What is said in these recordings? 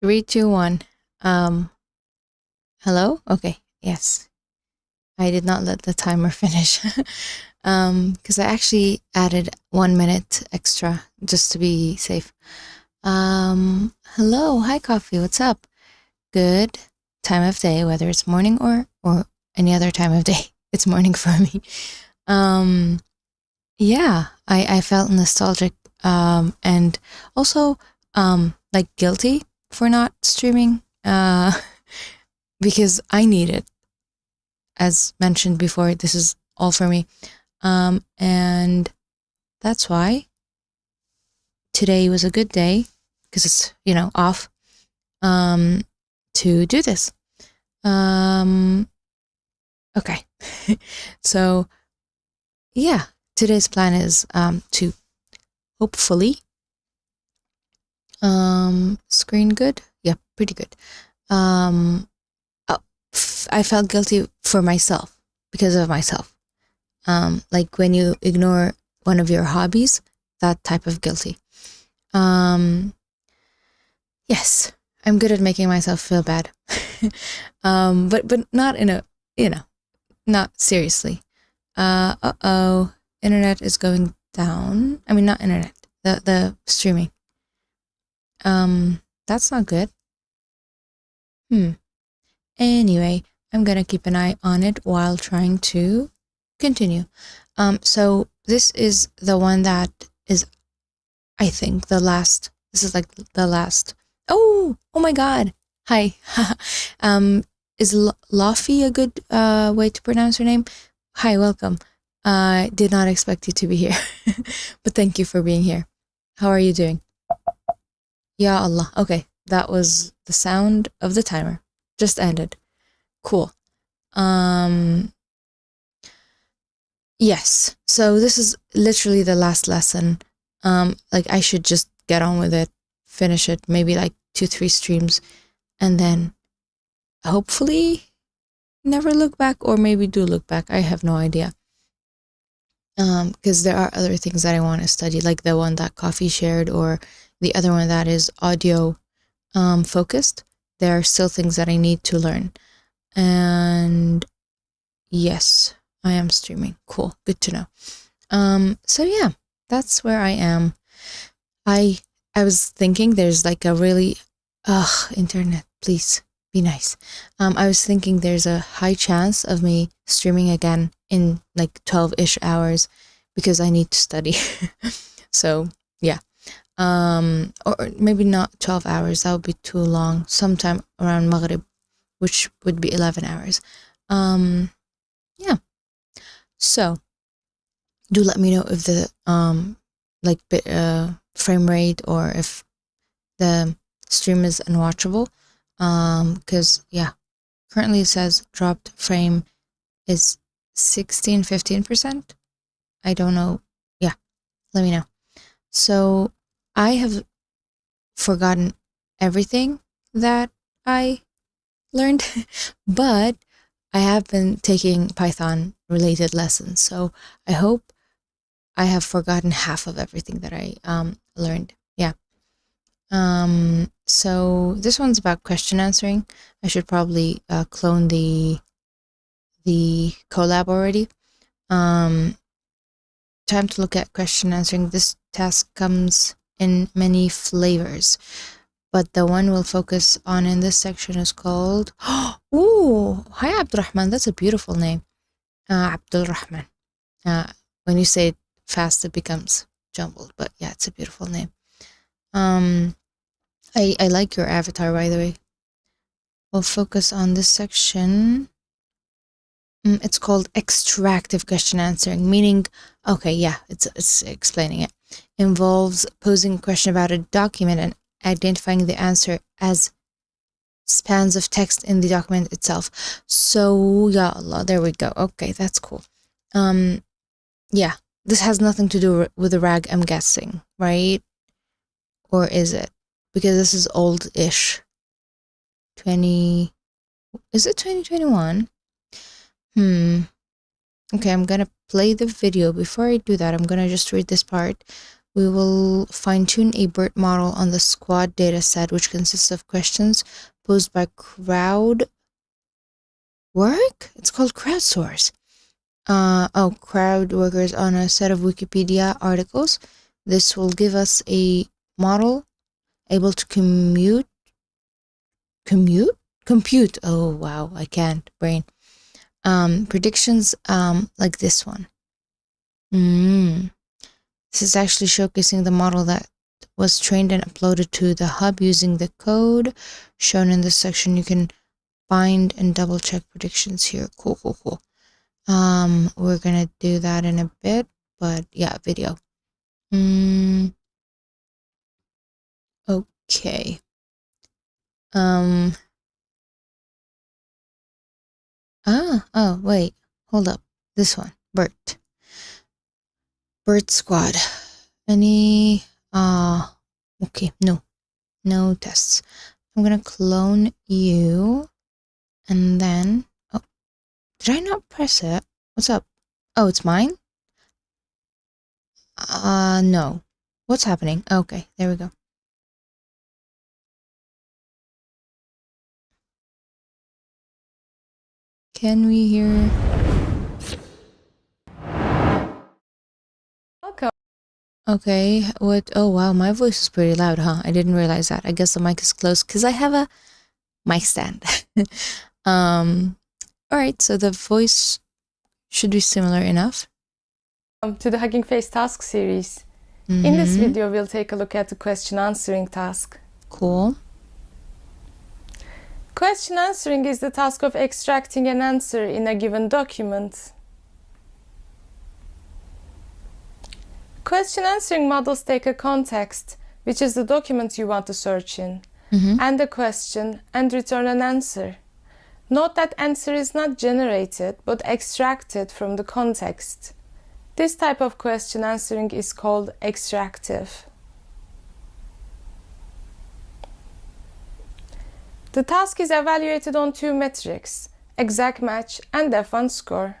3, 2, 1. Hello? Okay, yes. I did not let the timer finish. Because I actually added 1 minute extra just to be safe. Hello, hi Coffee, what's up? Good time of day, whether it's morning or any other time of day. It's morning for me. Yeah, I felt nostalgic, and also, like guilty for not streaming, because I need it. As mentioned before, this is all for me. And that's why today was a good day, because it's, off, to do this. Okay. So, yeah, today's plan is, to hopefully, screen good? Yeah, pretty good. I felt guilty for myself, because of myself. Like when you ignore one of your hobbies, that type of guilty. Yes, I'm good at making myself feel bad. But not in a, not seriously. Uh-oh, internet is going down. I mean, not internet, the streaming. That's not good. Anyway, I'm gonna keep an eye on it while trying to continue. So this is the one that is, I think, the last. This is like the last. Oh my God. Hi. Is Lafi a good way to pronounce her name? Hi, welcome. I did not expect you to be here, but thank you for being here. How are you doing? Ya Allah. Okay, that was the sound of the timer. Just ended. Cool. Yes. So this is literally the last lesson. Like I should just get on with it, finish it, maybe like 2-3 streams, and then hopefully never look back, or maybe do look back. I have no idea. Because there are other things that I want to study, like the one that Coffee shared, or the other one that is audio focused. There are still things that I need to learn. And yes, I am streaming. Cool. Good to know. So yeah, that's where I am. I was thinking there's like a really, internet, please be nice. I was thinking there's a high chance of me streaming again in like 12-ish hours, because I need to study. So yeah. Or maybe not 12 hours, that would be too long. Sometime around Maghrib, which would be 11 hours. Yeah. So do let me know if the frame rate, or if the stream is unwatchable. Because yeah, currently it says dropped frame is 15%. I don't know. Yeah, let me know. So I have forgotten everything that I learned, but I have been taking Python related lessons. So I hope I have forgotten half of everything that I learned. Yeah. So this one's about question answering. I should probably clone the collab already. Time to look at question answering. This task comes in many flavors, but the one we'll focus on in this section is called, ooh, hi Abdurrahman, that's a beautiful name. Abdulrahman. When you say it fast, it becomes jumbled, but yeah, it's a beautiful name. I like your avatar, by the way. We'll focus on this section. It's called extractive question answering, meaning, okay, yeah, it's explaining it. Involves posing a question about a document and identifying the answer as spans of text in the document itself. So, ya Allah, there we go. Okay, that's cool. Yeah, this has nothing to do with the RAG, I'm guessing, right? Or is it? Because this is old-ish. Is it 2021? Okay, I'm gonna play the video. Before I do that, I'm gonna just read this part. We will fine-tune a BERT model on the squad dataset, which consists of questions posed by crowd work? It's called crowdsource. Crowd workers on a set of Wikipedia articles. This will give us a model able to compute. Oh wow, I can't brain. Predictions like this one. This is actually showcasing the model that was trained and uploaded to the hub using the code shown in this section. You can find and double check predictions here. Cool. We're gonna do that in a bit, but yeah, video. Okay. Oh, wait, hold up. This one, BERT squad. Any, okay, no tests. I'm gonna clone you, and then, oh, did I not press it? What's up? Oh, it's mine? No. What's happening? Okay, there we go. Can we hear? Welcome. Okay, what? Oh wow, my voice is pretty loud, huh? I didn't realize that. I guess the mic is close because I have a mic stand. Alright, so the voice should be similar enough. Welcome to the HuggingFace task series. In this video, we'll take a look at the question answering task. Cool. Question answering is the task of extracting an answer in a given document. Question answering models take a context, which is the document you want to search in, and a question, and return an answer. Note that answer is not generated, but extracted from the context. This type of question answering is called extractive. The task is evaluated on two metrics, exact match and F1 score.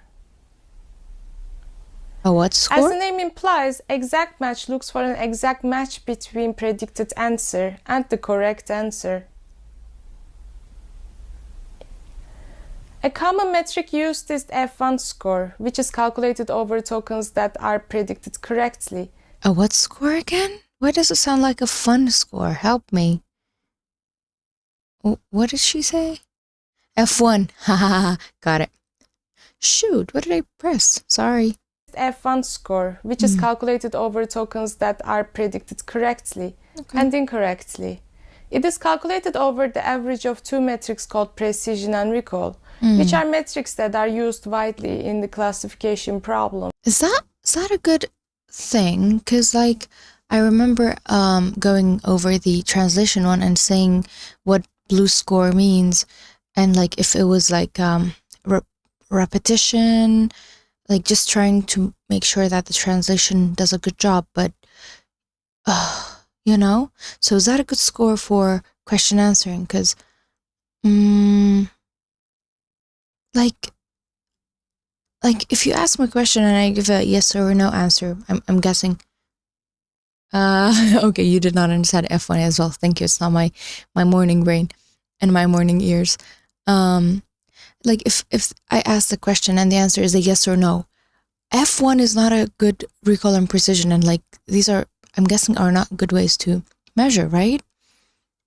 A what score? As the name implies, exact match looks for an exact match between predicted answer and the correct answer. A common metric used is F1 score, which is calculated over tokens that are predicted correctly. A what score again? Why does it sound like a fun score? Help me. What did she say? F1. Haha, got it. Shoot, what did I press? Sorry. F1 score, which is calculated over tokens that are predicted correctly and incorrectly. It is calculated over the average of two metrics called precision and recall, which are metrics that are used widely in the classification problem. Is that a good thing? Because like I remember going over the translation one and saying what blue score means, and like if it was like repetition, like just trying to make sure that the translation does a good job, but you know, so is that a good score for question answering? Because like if you ask me a question and I give a yes or no answer, I'm guessing. Okay, you did not understand F1 as well. Thank you. It's not my morning brain and my morning ears. Like if I ask the question and the answer is a yes or no, F1 is not a good recall and precision, and like these are, I'm guessing, are not good ways to measure, right?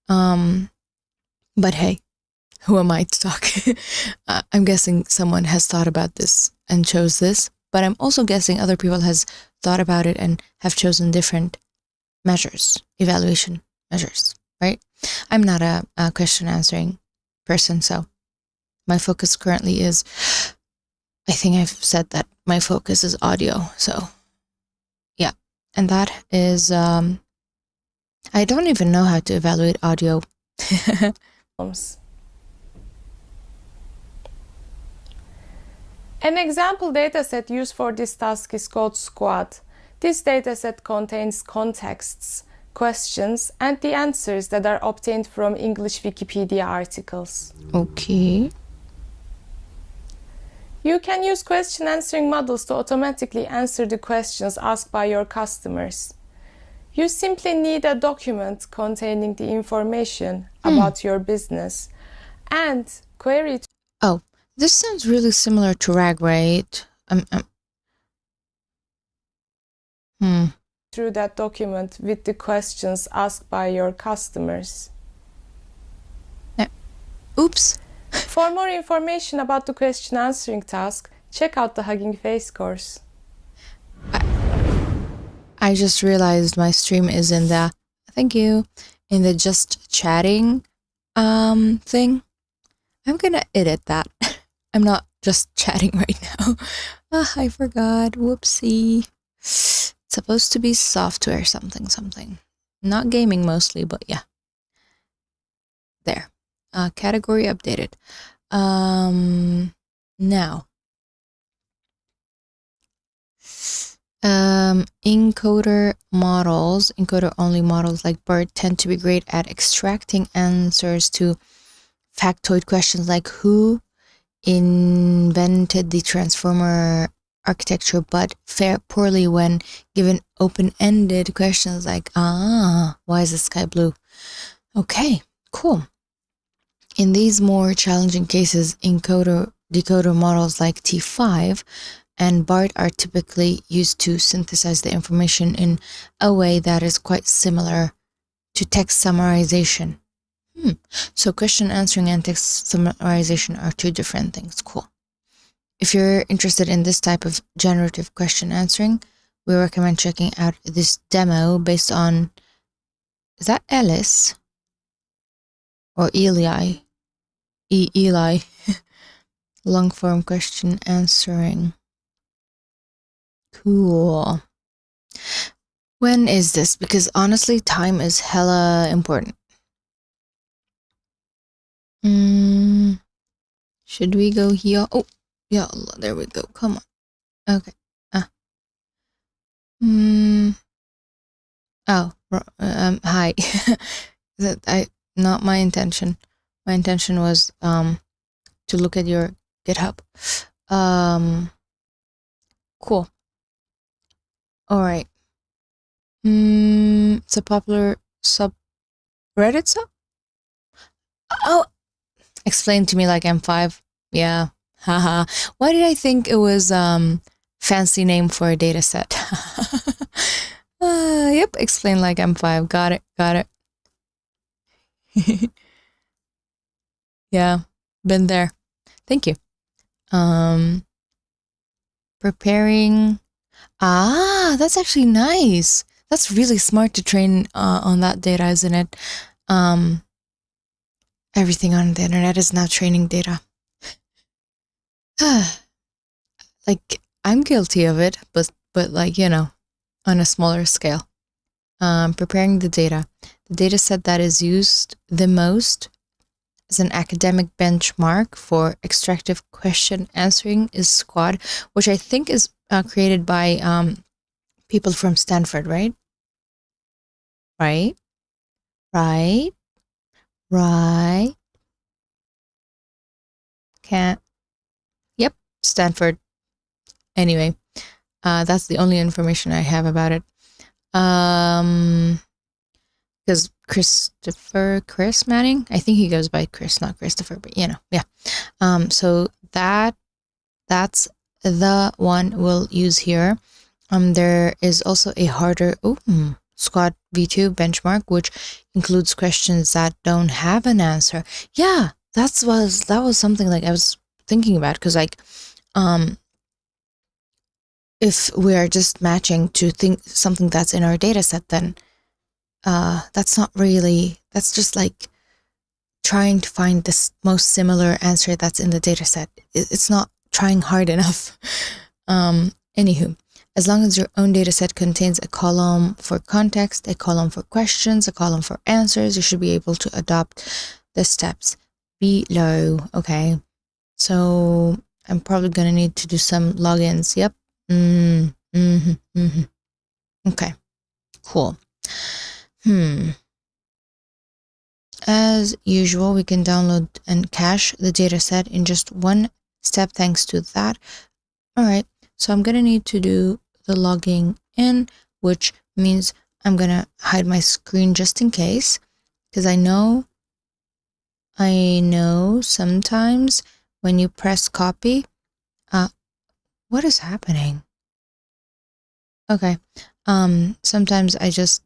But hey, who am I to talk? I'm guessing someone has thought about this and chose this, but I'm also guessing other people has thought about it and have chosen different measures, evaluation measures, right? I'm not a question answering person, so my focus currently is, I think I've said that my focus is audio, so yeah. And that is, I don't even know how to evaluate audio. An example dataset used for this task is called Squad. This dataset contains contexts, questions, and the answers that are obtained from English Wikipedia articles. Okay. You can use question answering models to automatically answer the questions asked by your customers. You simply need a document containing the information about your business and query. Oh, this sounds really similar to RAG, right? Through that document with the questions asked by your customers. Oops. For more information about the question answering task, check out the HuggingFace course. I just realized my stream is in the, thank you, in the just chatting thing. I'm gonna edit that. I'm not just chatting right now. I forgot. Whoopsie. It's supposed to be software something. Not gaming mostly, but yeah. There. Category updated. Now. Encoder models, encoder only models like BERT tend to be great at extracting answers to factoid questions like who invented the transformer architecture, but fare poorly when given open-ended questions like, why is the sky blue? Okay, cool. In these more challenging cases, encoder-decoder models like T5 and BART are typically used to synthesize the information in a way that is quite similar to text summarization. So question answering and text summarization are two different things. Cool. If you're interested in this type of generative question answering, we recommend checking out this demo based on, is that Ellis? Or Eli? Eli. Long form question answering. Cool. When is this? Because honestly, time is hella important. Should we go here? Oh, yeah, there we go. Come on. Okay. Oh, hi. Not my intention. My intention was to look at your GitHub. Cool. All right. It's a popular subreddit sub? Oh, explain to me like M5. Yeah. Haha. Why did I think it was fancy name for a data set? Yep, explain like M5. Got it. Yeah, been there. Thank you. Preparing. That's actually nice. That's really smart to train on that data, isn't it? Everything on the internet is now training data. Like, I'm guilty of it, but like, you know, on a smaller scale. Preparing the data. The data set that is used the most as an academic benchmark for extractive question answering is Squad, which I think is created by people from Stanford, right? Right? Can't. Yep, Stanford. Anyway, that's the only information I have about it. Because Chris Manning, I think he goes by Chris, not Christopher, but you know, yeah. So that's the one we'll use here. There is also a harder Squad V2 benchmark, which includes questions that don't have an answer. Yeah, that was something like I was thinking about, because like if we are just matching to something that's in our data set, then that's not really, that's just like trying to find the most similar answer that's in the data set. It's not trying hard enough. Anywho, as long as your own data set contains a column for context, a column for questions, a column for answers, you should be able to adopt the steps below. Okay, so I'm probably gonna need to do some logins. Yep. Okay, cool. As usual, we can download and cache the data set in just one step thanks to that. All right, so I'm gonna need to do the logging in, which means I'm gonna hide my screen just in case, because I know sometimes when you press copy, what is happening? Okay, sometimes I just,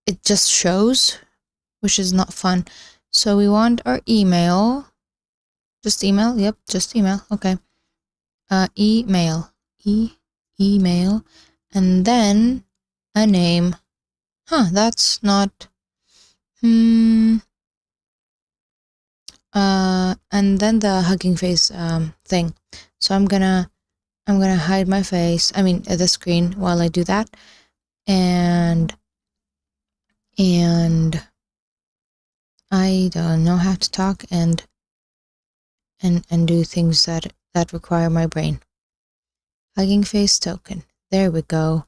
it just shows, which is not fun. So we want our email, just email, yep, just email, okay. Email, email, and then a name. That's not, and then the Hugging Face thing. So I'm gonna hide my face, the screen while I do that, and I don't know how to talk and do things that require my brain. Hugging Face token. There we go.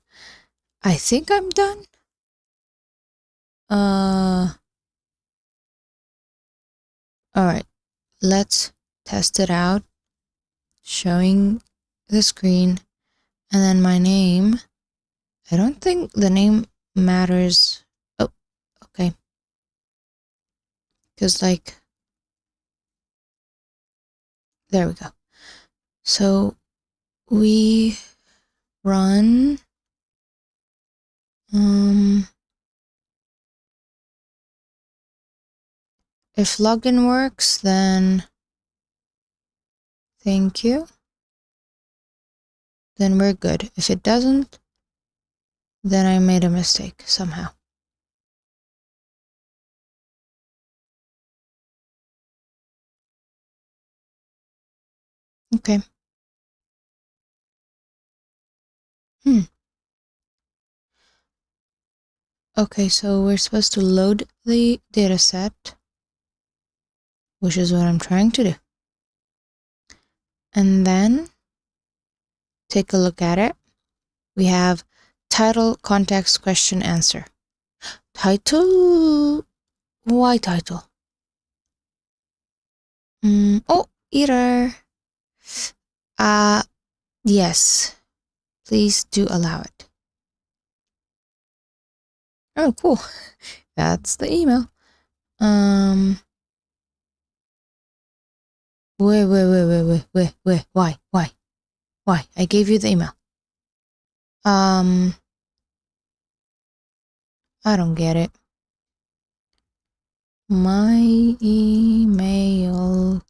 I think I'm done. All right, let's test it out. Showing the screen, and then my name. I don't think the name matters. Oh, okay. Because like, there we go. So we run, if login works, then thank you. Then we're good. If it doesn't, then I made a mistake somehow. Okay. Okay, so we're supposed to load the data set, which is what I'm trying to do. And then take a look at it. We have title, context, question, answer. Title. Why title? Oh, error. Yes. Please do allow it. Oh, cool. That's the email. Wait. Why? I gave you the email. I don't get it. My email.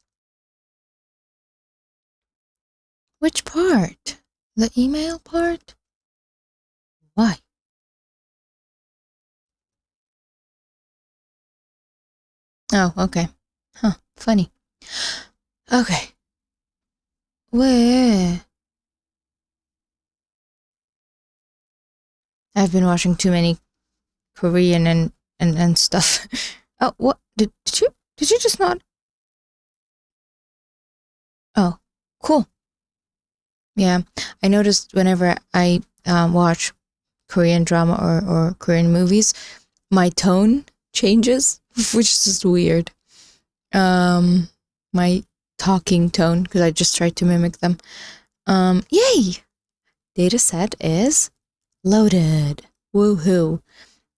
Which part? The email part? Why? Oh, okay. Funny. Okay. Where? I've been watching too many Korean and stuff. Oh, what? Did you just not? Oh, cool. Yeah, I noticed whenever I watch Korean drama or Korean movies, my tone changes, which is just weird. My talking tone, because I just tried to mimic them. Yay! Data set is loaded. Woohoo.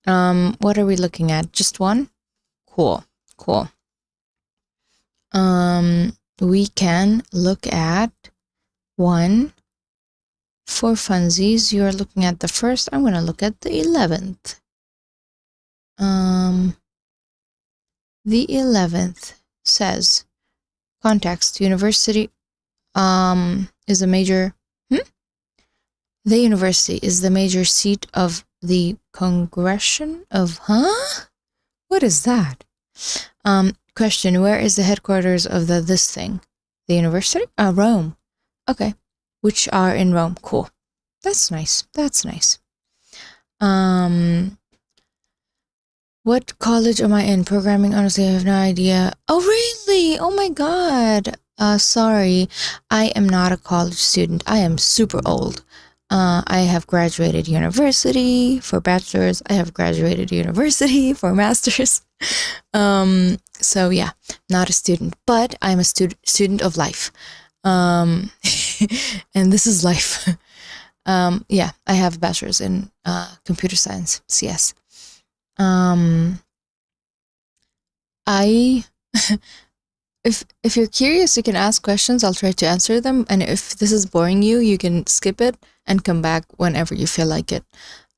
What are we looking at? Just one? Cool. We can look at one. For funsies, you are looking at the first. I'm going to look at the 11th. The 11th says, context, university is a major, The university is the major seat of the Congregation of, What is that? Question, where is the headquarters of this thing? The university? Rome. Okay. Which are in Rome. Cool. That's nice. What college am I in? Programming, honestly, I have no idea. Oh, really? Oh my God. Sorry. I am not a college student. I am super old. I have graduated university for bachelor's. I have graduated university for master's. So yeah, not a student, but I'm a student of life. And this is life. Yeah, I have a bachelor's in computer science, CS. I if you're curious, you can ask questions. I'll try to answer them. And if this is boring you, you can skip it and come back whenever you feel like it.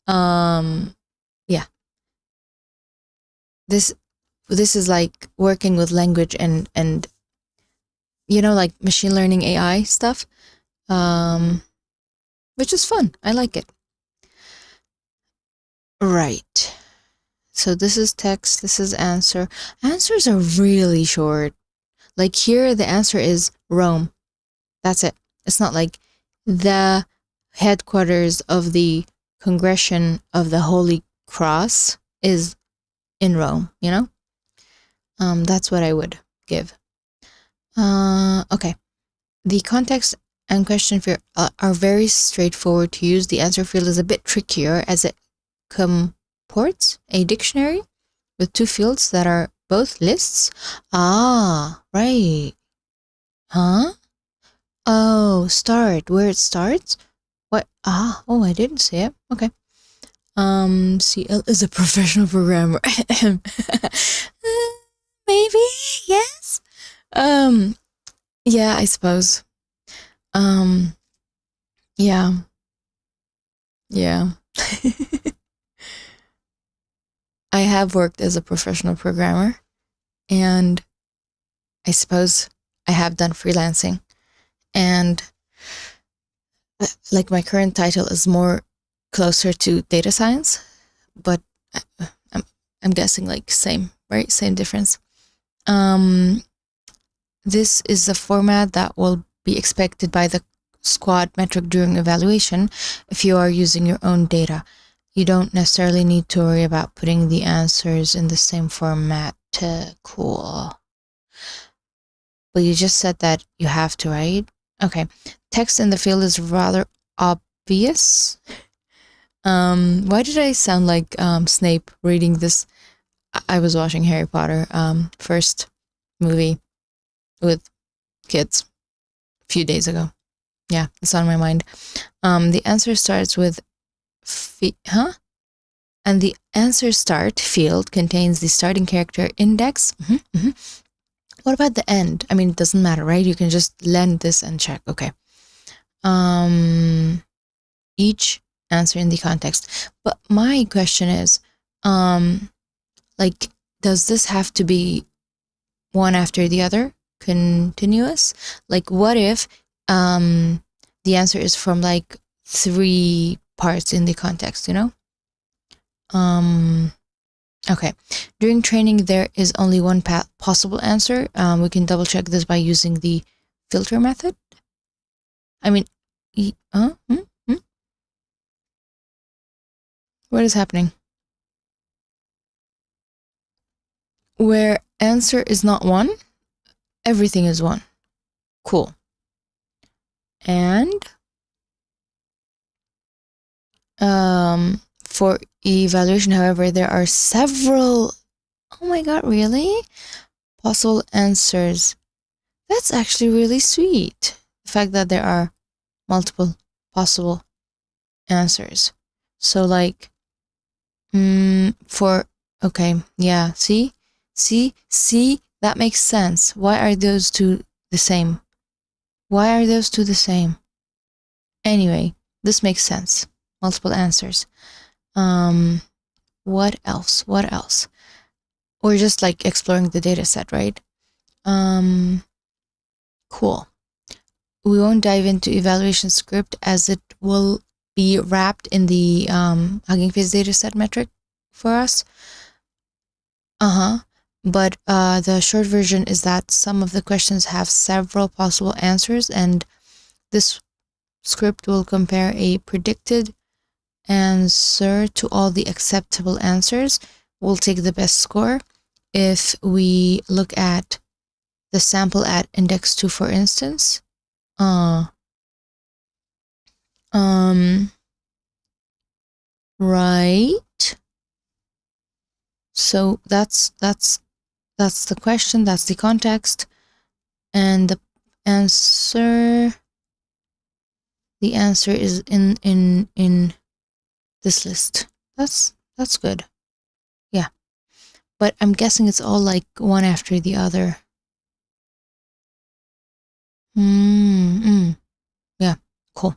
Yeah. This is like working with language and like machine learning AI stuff. Which is fun. I like it. Right. So this is text, this is answer. Answers are really short. Like here, the answer is Rome. That's it. It's not like the headquarters of the Congregation of the Holy Cross is in Rome, That's what I would give. Okay. The context and question field are very straightforward to use. The answer field is a bit trickier as it comports a dictionary with two fields that are both lists. Ah, right. Huh? Oh, start. Where it starts? What? Oh, I didn't see it. Okay. CL is a professional programmer. Maybe, yes. Yeah, I suppose. Yeah. Yeah. I have worked as a professional programmer, and I suppose I have done freelancing, and like my current title is more closer to data science, but I'm guessing like same, right? Same difference. This is the format that will be expected by the squad metric during evaluation if you are using your own data. You don't necessarily need to worry about putting the answers in the same format. Cool. But you just said that you have to, right? Okay. Text in the field is rather obvious. Why did I sound like Snape reading this? I was watching Harry Potter, first movie with kids a few days ago. Yeah, it's on my mind. The answer starts with and the answer start field contains the starting character index. What about the end? I mean, it doesn't matter, right? You can just lend this and check. Okay. Each answer in the context. But my question is, like, does this have to be one after the other, continuous? Like, what if the answer is from like 3 parts in the context, Okay. During training, there is only one possible answer. We can double check this by using the filter method. I mean, what is happening? Where answer is not one, everything is one. Cool. And for evaluation, however, there are several, oh my god, really? Possible answers. That's actually really sweet. The fact that there are multiple possible answers. So like, okay, yeah, see, that makes sense. Why are those two the same? Anyway, this makes sense. Multiple answers. What else? We're just like exploring the data set, right? Cool. We won't dive into evaluation script as it will be wrapped in the HuggingFace dataset metric for us. But the short version is that some of the questions have several possible answers, and this script will compare a predicted answer to all the acceptable answers. We'll take the best score. If we look at the sample at index 2, for instance, right. So that's the question, that's the context, and the answer The answer is in this list. That's good. Yeah. But I'm guessing it's all like one after the other. Yeah, cool.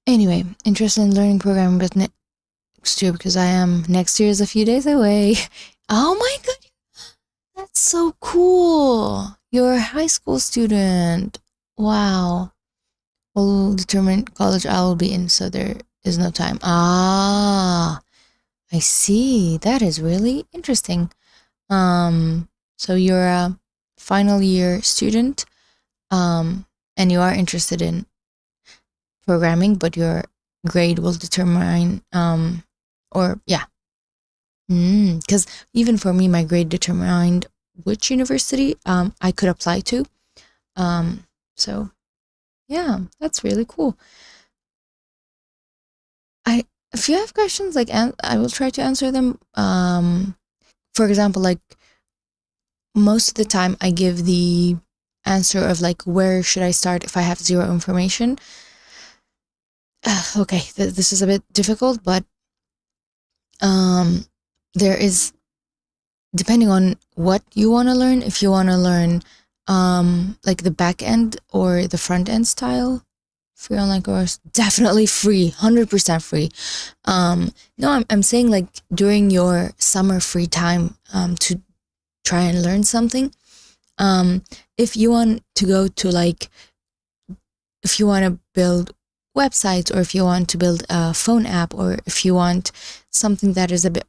Anyway, interested in learning programming, but next year, because next year is a few days away. Oh my god, that's so cool. You're a high school student. Wow. Will determine college I will be in, so there is no time. Ah, I see. That is really interesting. So you're a final year student, and you are interested in programming, but your grade will determine, because even for me, my grade determined which university I could apply to. So yeah, that's really cool. If you have questions, like, I will try to answer them. For example, like, most of the time I give the answer of like, where should I start if I have zero information? Okay, this is a bit difficult, but there is, depending on what you want to learn, if you want to learn like the back end or the front end style, free online course, definitely free, 100% free. No, I'm saying like during your summer free time to try and learn something. If you want to go to like, if you want to build websites, or if you want to build a phone app, or if you want something that is a bit,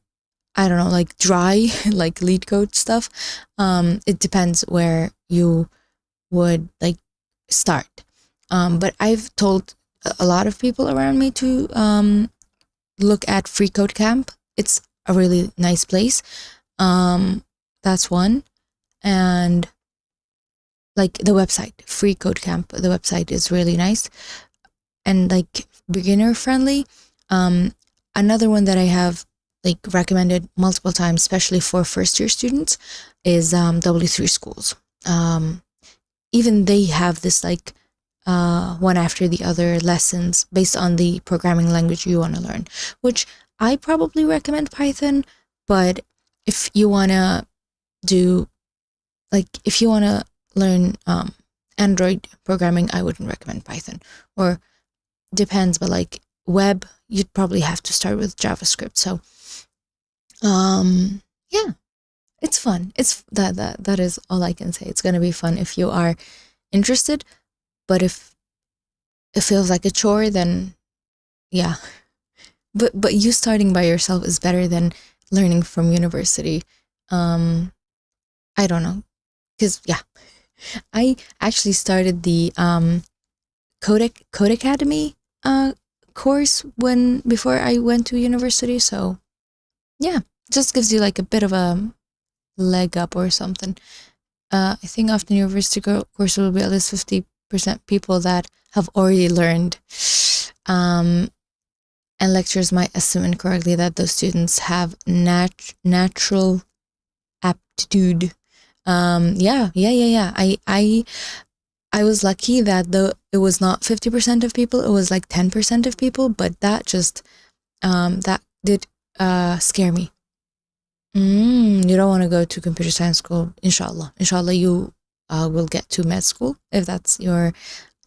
I don't know, like dry, like lead code stuff, it depends where you would like start. But I've told a lot of people around me to look at Free Code Camp. It's a really nice place. That's one. And like the website, Free Code Camp, the website is really nice and like beginner friendly. Another one that I have like recommended multiple times, especially for first year students, is W3 Schools. Even they have this like one after the other lessons based on the programming language you want to learn, which I probably recommend Python. But if you want to do, like, if you want to learn Android programming, I wouldn't recommend Python. Or depends, but like web, you'd probably have to start with JavaScript. So yeah, it's fun. It's that is all I can say. It's gonna be fun if you are interested. But if it feels like a chore, then yeah. But you starting by yourself is better than learning from university. I don't know, because yeah, I actually started the Code Academy course before I went to university. So yeah, just gives you like a bit of a leg up or something. I think after university course will be at least 50% people that have already learned. And lecturers might assume incorrectly that those students have natural aptitude. Yeah. I was lucky that it was not 50% of people, it was like 10% of people, but that just that did scare me. You don't want to go to computer science school, inshallah. Inshallah, you will get to med school if that's your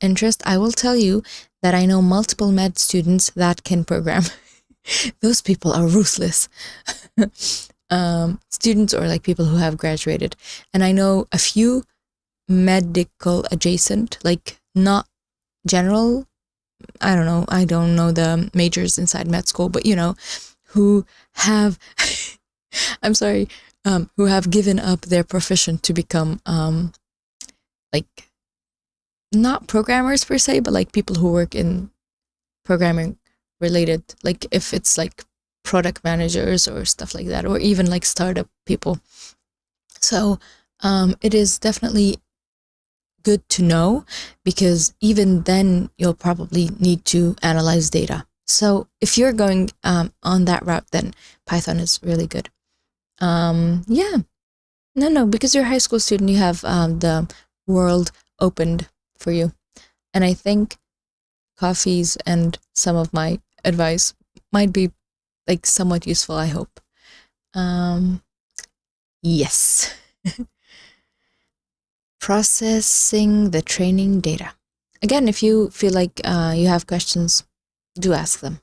interest. I will tell you that I know multiple med students that can program. Those people are ruthless. Students or like people who have graduated. And I know a few medical adjacent, like not general, I don't know the majors inside med school, but you know, who have I'm sorry, who have given up their profession to become like not programmers per se, but like people who work in programming related, like if it's like product managers or stuff like that, or even like startup people. So it is definitely good to know, because even then you'll probably need to analyze data. So if you're going on that route, then Python is really good. Yeah, no, because you're a high school student, you have the world opened for you. And I think coffees and some of my advice might be like somewhat useful, I hope. Yes. Processing the training data. Again, if you feel like you have questions, do ask them.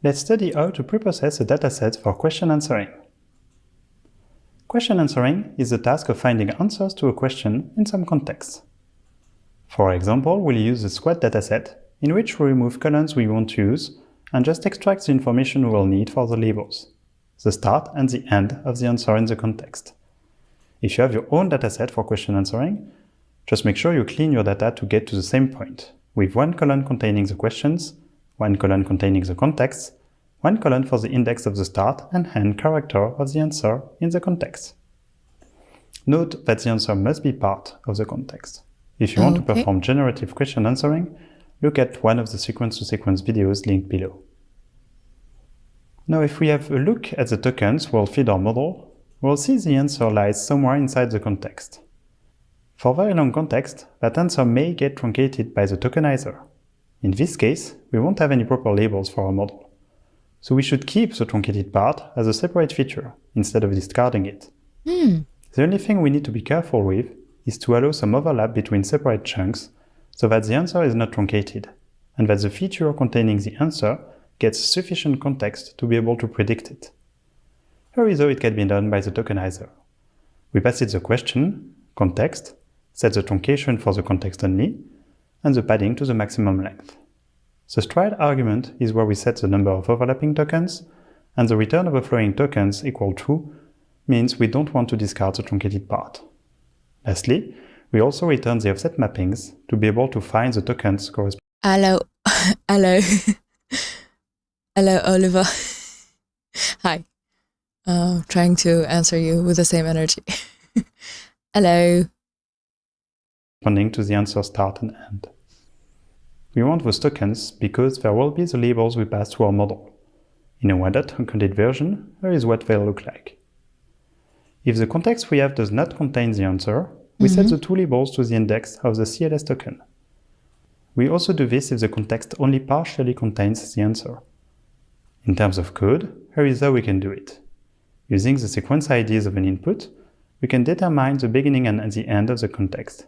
Let's study how to preprocess a dataset for question answering. Question answering is the task of finding answers to a question in some context. For example, we'll use a squat dataset in which we remove columns we won't use and just extract the information we will need for the labels, the start and the end of the answer in the context. If you have your own dataset for question answering, just make sure you clean your data to get to the same point, with one column containing the questions, one column containing the context, one column for the index of the start and end character of the answer in the context. Note that the answer must be part of the context. If you want to perform generative question answering, look at one of the sequence-to-sequence videos linked below. Now, if we have a look at the tokens we'll feed our model, we'll see the answer lies somewhere inside the context. For very long context, that answer may get truncated by the tokenizer. In this case, we won't have any proper labels for our model. So we should keep the truncated part as a separate feature instead of discarding it. The only thing we need to be careful with is to allow some overlap between separate chunks so that the answer is not truncated, and that the feature containing the answer gets sufficient context to be able to predict it. Here is how it can be done by the tokenizer. We pass it the question, context, set the truncation for the context only, and the padding to the maximum length. The stride argument is where we set the number of overlapping tokens, and the return overflowing tokens equal true means we don't want to discard the truncated part. Lastly, we also return the offset mappings to be able to find the tokens corresponding. Hello, Oliver. Hi. Trying to answer you with the same energy. Hello. Corresponding to the answer start and end. We want those tokens because there will be the labels we pass to our model. In a one.uncoded version, here is what they'll look like. If the context we have does not contain the answer, we set the two labels to the index of the CLS token. We also do this if the context only partially contains the answer. In terms of code, here is how we can do it. Using the sequence IDs of an input, we can determine the beginning and the end of the context.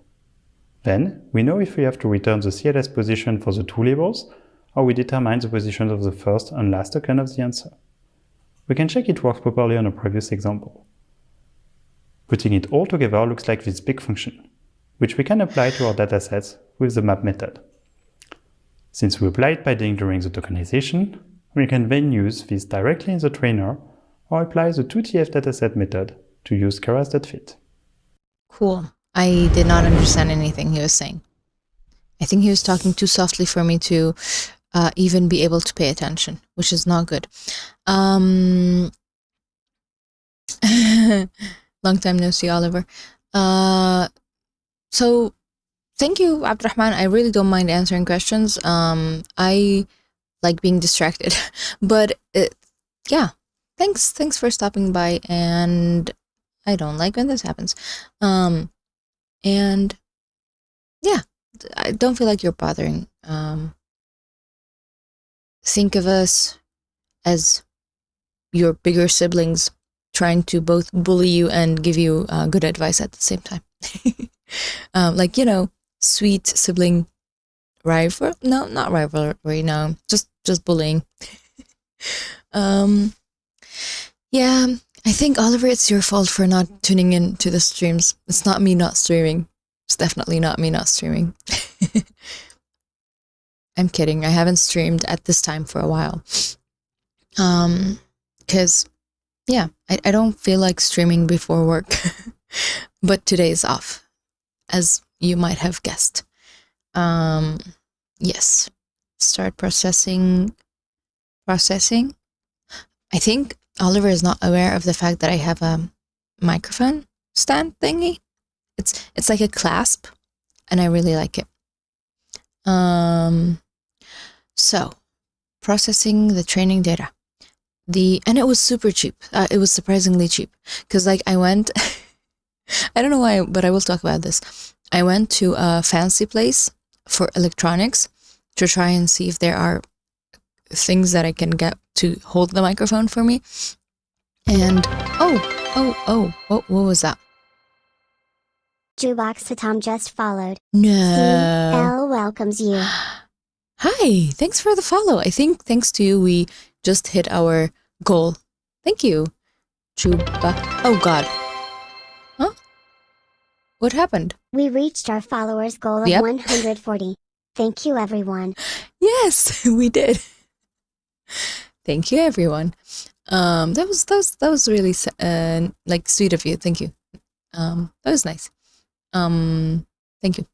Then, we know if we have to return the CLS position for the two labels, or we determine the positions of the first and last token of the answer. We can check it works properly on a previous example. Putting it all together looks like this big function, which we can apply to our datasets with the map method. Since we applied padding during the tokenization, we can then use this directly in the trainer or apply the 2TF dataset method to use keras.fit. Cool. I did not understand anything he was saying. I think he was talking too softly for me to even be able to pay attention, which is not good. Long time no see, Oliver. So thank you, Abdurrahman. I really don't mind answering questions. I like being distracted, but yeah, thanks for stopping by. And I don't like when this happens. And yeah, I don't feel like you're bothering. Think of us as your bigger siblings trying to both bully you and give you good advice at the same time. Like, you know, sweet sibling rivalry. No, not rivalry, no. Just bullying. Yeah, I think, Oliver, it's your fault for not tuning in to the streams. It's not me not streaming. It's definitely not me not streaming. I'm kidding. I haven't streamed at this time for a while. Because, yeah, I don't feel like streaming before work. But today is off, as you might have guessed. Yes. Start processing. I think Oliver is not aware of the fact that I have a microphone stand thingy. It's like a clasp, and I really like it. So, processing the training data. and it was super cheap. It was surprisingly cheap because like I went, I don't know why, but I will talk about this. I went to a fancy place for electronics to try and see if there are things that I can get to hold the microphone for me. And what was that? Jukebox Satam just followed. No. CL welcomes you. Hi, thanks for the follow. I think thanks to you, we just hit our goal. Thank you, Juba. Oh God. Huh? What happened? We reached our followers goal of 140. Thank you, everyone. Yes, we did. Thank you, everyone. That was really like sweet of you. Thank you. That was nice. Thank you.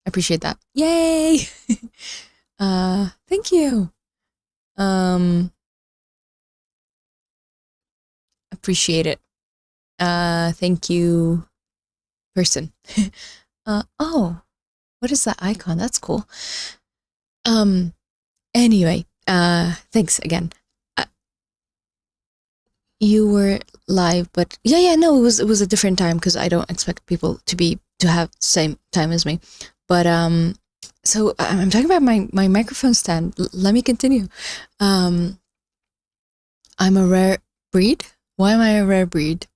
I appreciate that. Yay! Thank you. Appreciate it. Thank you, person. Oh, what is that icon? That's cool. Anyway, thanks again. You were live, but no, it was a different time because I don't expect people to have the same time as me. But so I'm talking about my microphone stand. Let me continue. I'm a rare breed. Why am I a rare breed?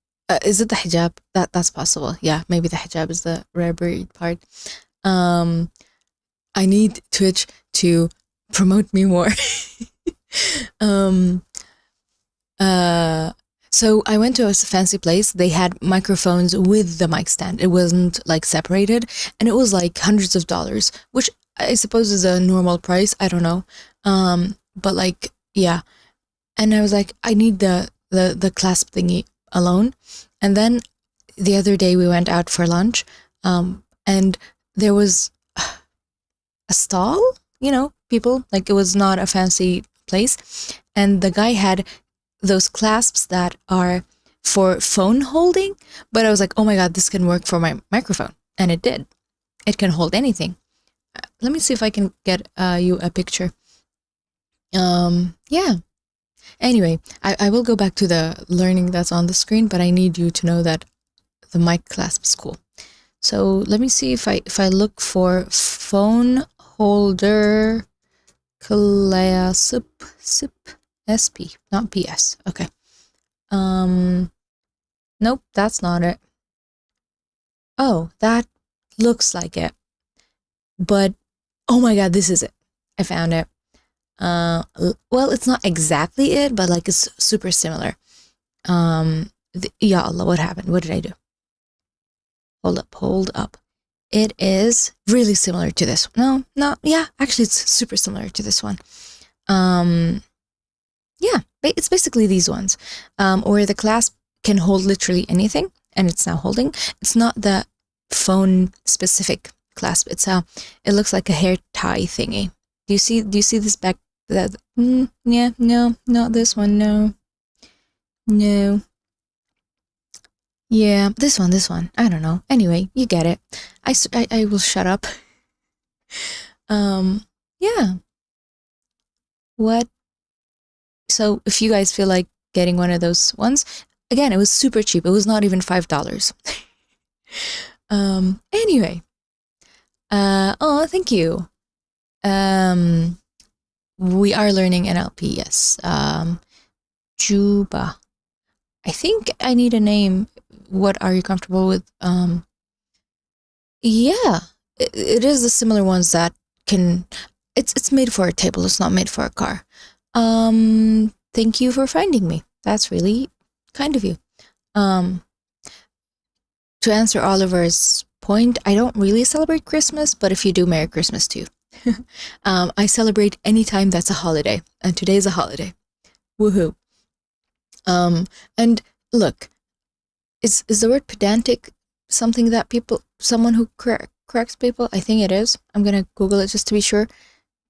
Is it the hijab? That's possible. Yeah, maybe the hijab is the rare breed part. I need Twitch to promote me more. So I went to a fancy place. They had microphones with the mic stand. It wasn't like separated, and it was like hundreds of dollars, which I suppose is a normal price. I don't know. But like, yeah. And I was like, I need the clasp thingy alone. And then the other day we went out for lunch, and there was a stall, people, like it was not a fancy place. And the guy had those clasps that are for phone holding, but I was like, oh my God, this can work for my microphone. And it did. It can hold anything. Let me see if I can get you a picture. Yeah. Anyway, I will go back to the learning that's on the screen, but I need you to know that the mic clasp is cool. So let me see if I look for phone holder clasp, SP, not PS. Okay. Nope, that's not it. Oh, that looks like it. But oh my God, this is it. I found it. Well, it's not exactly it, but like it's super similar. Ya Allah, what happened? What did I do? Hold up. It is really similar to this. No, yeah, actually it's super similar to this one. Yeah, it's basically these ones, where the clasp can hold literally anything, and it's now holding. It's not the phone specific clasp. It looks like a hair tie thingy. Do you see this back? Yeah, no, not this one. No. Yeah, this one. I don't know. Anyway, you get it. I will shut up. Yeah. What? So if you guys feel like getting one of those ones, again, it was super cheap. It was not even $5. Anyway. Oh, thank you. We are learning NLP, yes. Juba. I think I need a name. What are you comfortable with? Yeah, it is the similar ones that can. It's made for a table. It's not made for a car. Thank you for finding me. That's really kind of you. To answer Oliver's point, I don't really celebrate Christmas, but if you do, Merry Christmas to you. I celebrate any time that's a holiday, and today's a holiday. Woohoo. And look, is the word pedantic something that someone who corrects people? I think it is. I'm gonna Google it just to be sure.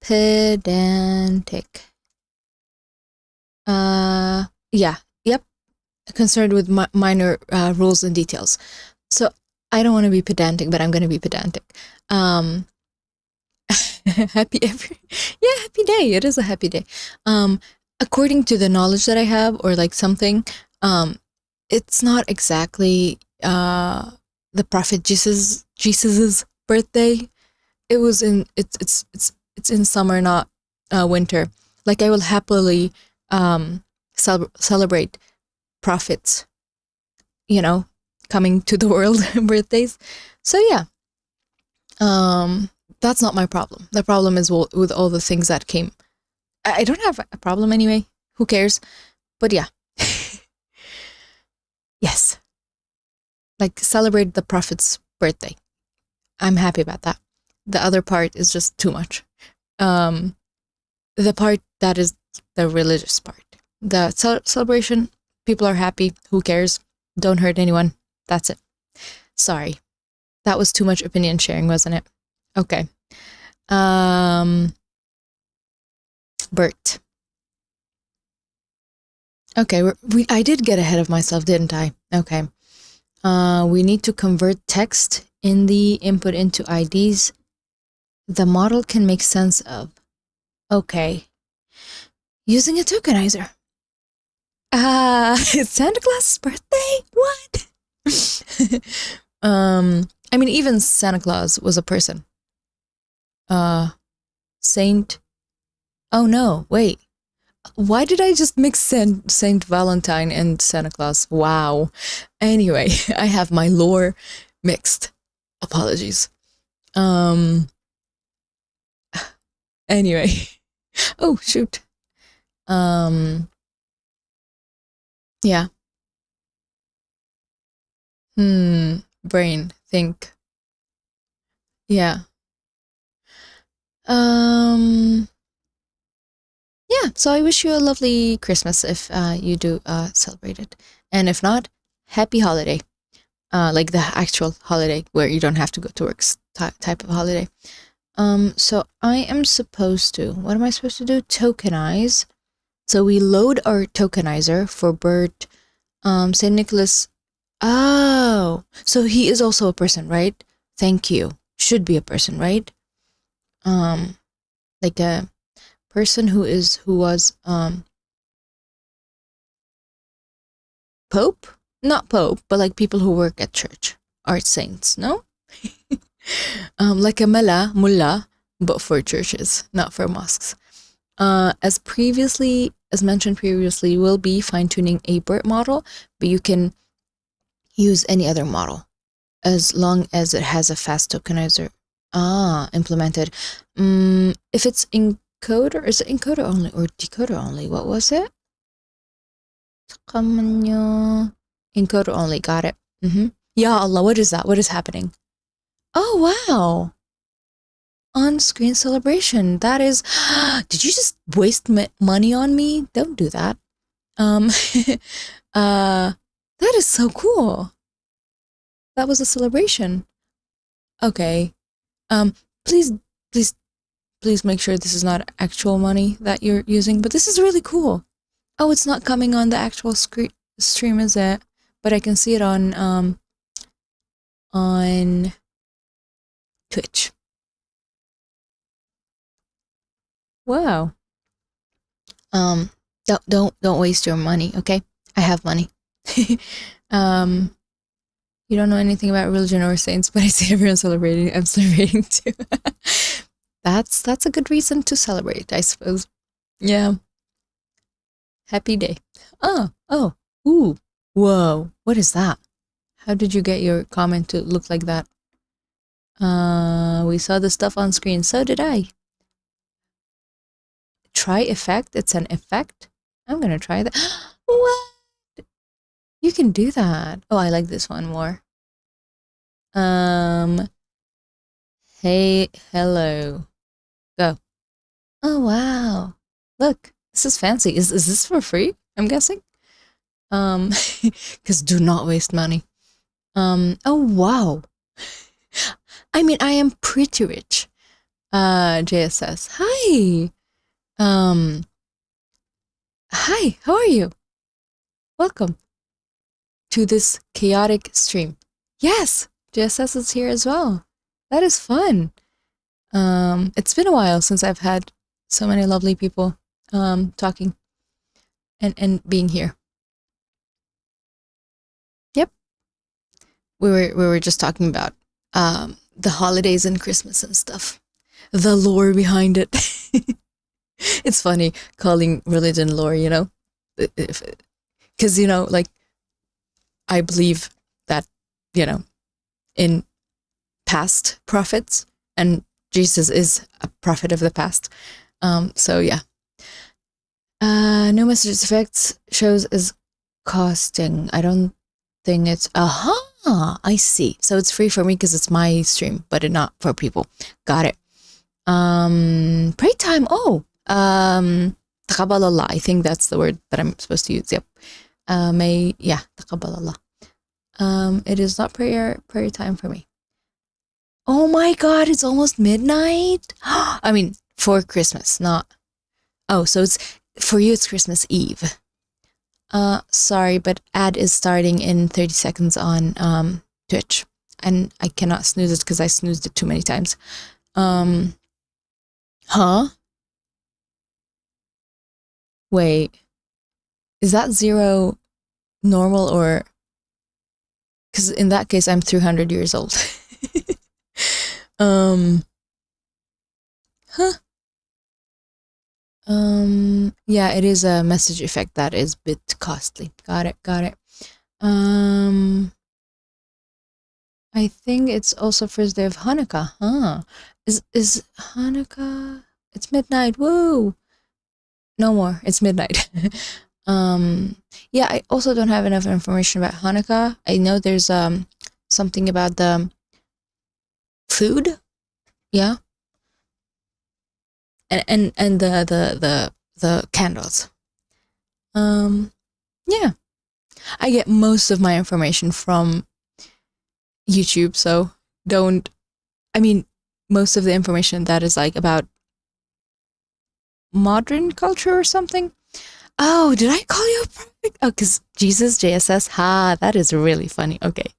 Pedantic. Yeah, yep. Concerned with minor rules and details. So I don't want to be pedantic, but I'm gonna be pedantic. Happy day. It is a happy day. according to the knowledge that I have, or like something, it's not exactly the Prophet Jesus's birthday. It was in it's in summer, not winter. Like I will happily celebrate prophets, you know, coming to the world birthdays. So yeah, that's not my problem. The problem is with all the things that came. I don't have a problem anyway. Who cares? But yeah. Yes. Like celebrate the prophet's birthday. I'm happy about that. The other part is just too much. The part that is the religious part. The celebration, people are happy. Who cares? Don't hurt anyone. That's it. Sorry. That was too much opinion sharing, wasn't it? Okay. Bert. Okay, I did get ahead of myself, didn't I? Okay. We need to convert text in the input into IDs the model can make sense of. Okay. Using a tokenizer. It's Santa Claus's birthday? What? I mean, even Santa Claus was a person. Saint. Oh no, wait. Why did I just mix Saint Valentine and Santa Claus? Wow. Anyway, I have my lore mixed. Apologies. Anyway. Oh, shoot. Yeah. Brain, think. Yeah. Yeah, so I wish you a lovely Christmas if you do celebrate it. And if not, happy holiday. Like the actual holiday where you don't have to go to work type of holiday. So I am supposed to, what am I supposed to do? Tokenize. So we load our tokenizer for Bert, St. Nicholas. Oh, so he is also a person, right? Thank you. Should be a person, right? Like a person who was Pope? Not Pope, but like people who work at church are saints, no? Like a mullah, but for churches, not for mosques. As mentioned previously, we'll be fine-tuning a BERT model, but you can use any other model as long as it has a fast tokenizer implemented. If it's encoder, is it encoder only or decoder only? What was it? Encoder only, got it. Ya Allah, what is that? What is happening? Oh, wow. On-screen celebration. That is, did you just waste money on me? Don't do that. That is so cool. That was a celebration. Okay. Please make sure this is not actual money that you're using, but this is really cool. Oh, it's not coming on the actual stream, is it? But I can see it on Twitch. Wow. Don't waste your money, okay? I have money. You don't know anything about religion or saints, but I see everyone celebrating. I'm celebrating too. That's a good reason to celebrate, I suppose. Yeah. Happy day. Oh, ooh, whoa, what is that? How did you get your comment to look like that? We saw the stuff on screen, so did I. Try effect, it's an effect. I'm gonna try that. What? You can do that. Oh, I like this one more. Hey, hello. Go. Oh, wow. Look, this is fancy. Is this for free? I'm guessing. Because do not waste money. Oh, wow. I mean, I am pretty rich. JSS. Hi. Hi, how are you? Welcome to this chaotic stream. Yes, JSS is here as well. That is fun. It's been a while since I've had so many lovely people talking. and being here. Yep. We were just talking about the holidays and Christmas and stuff. The lore behind it. It's funny calling religion lore, you know? Because, you know, like, I believe that, you know, in past prophets, and Jesus is a prophet of the past. So yeah. No messages effects shows as costing. I don't think it's, I see. So it's free for me because it's my stream, but it's not for people. Got it. Pray time. Taqabbalallah. I think that's the word that I'm supposed to use. Yep. Taqabbalallah. It is not prayer time for me. Oh my God, it's almost midnight. I mean, for Christmas, not. Oh, so it's for you. It's Christmas Eve. Sorry, but ad is starting in 30 seconds on Twitch, and I cannot snooze it because I snoozed it too many times. Wait, is that 0 normal, or? Because in that case, I'm 300 years old. Yeah, it is a message effect that is a bit costly. Got it. I think it's also first day of Hanukkah, Is Hanukkah? It's midnight. Woo! No more. It's midnight. Yeah, I also don't have enough information about Hanukkah. I know there's something about the food. Yeah. And the candles. Yeah. I get most of my information from YouTube, so most of the information that is like about modern culture or something. Oh, did I call you a prophet? Oh, because Jesus, JSS. That is really funny. Okay,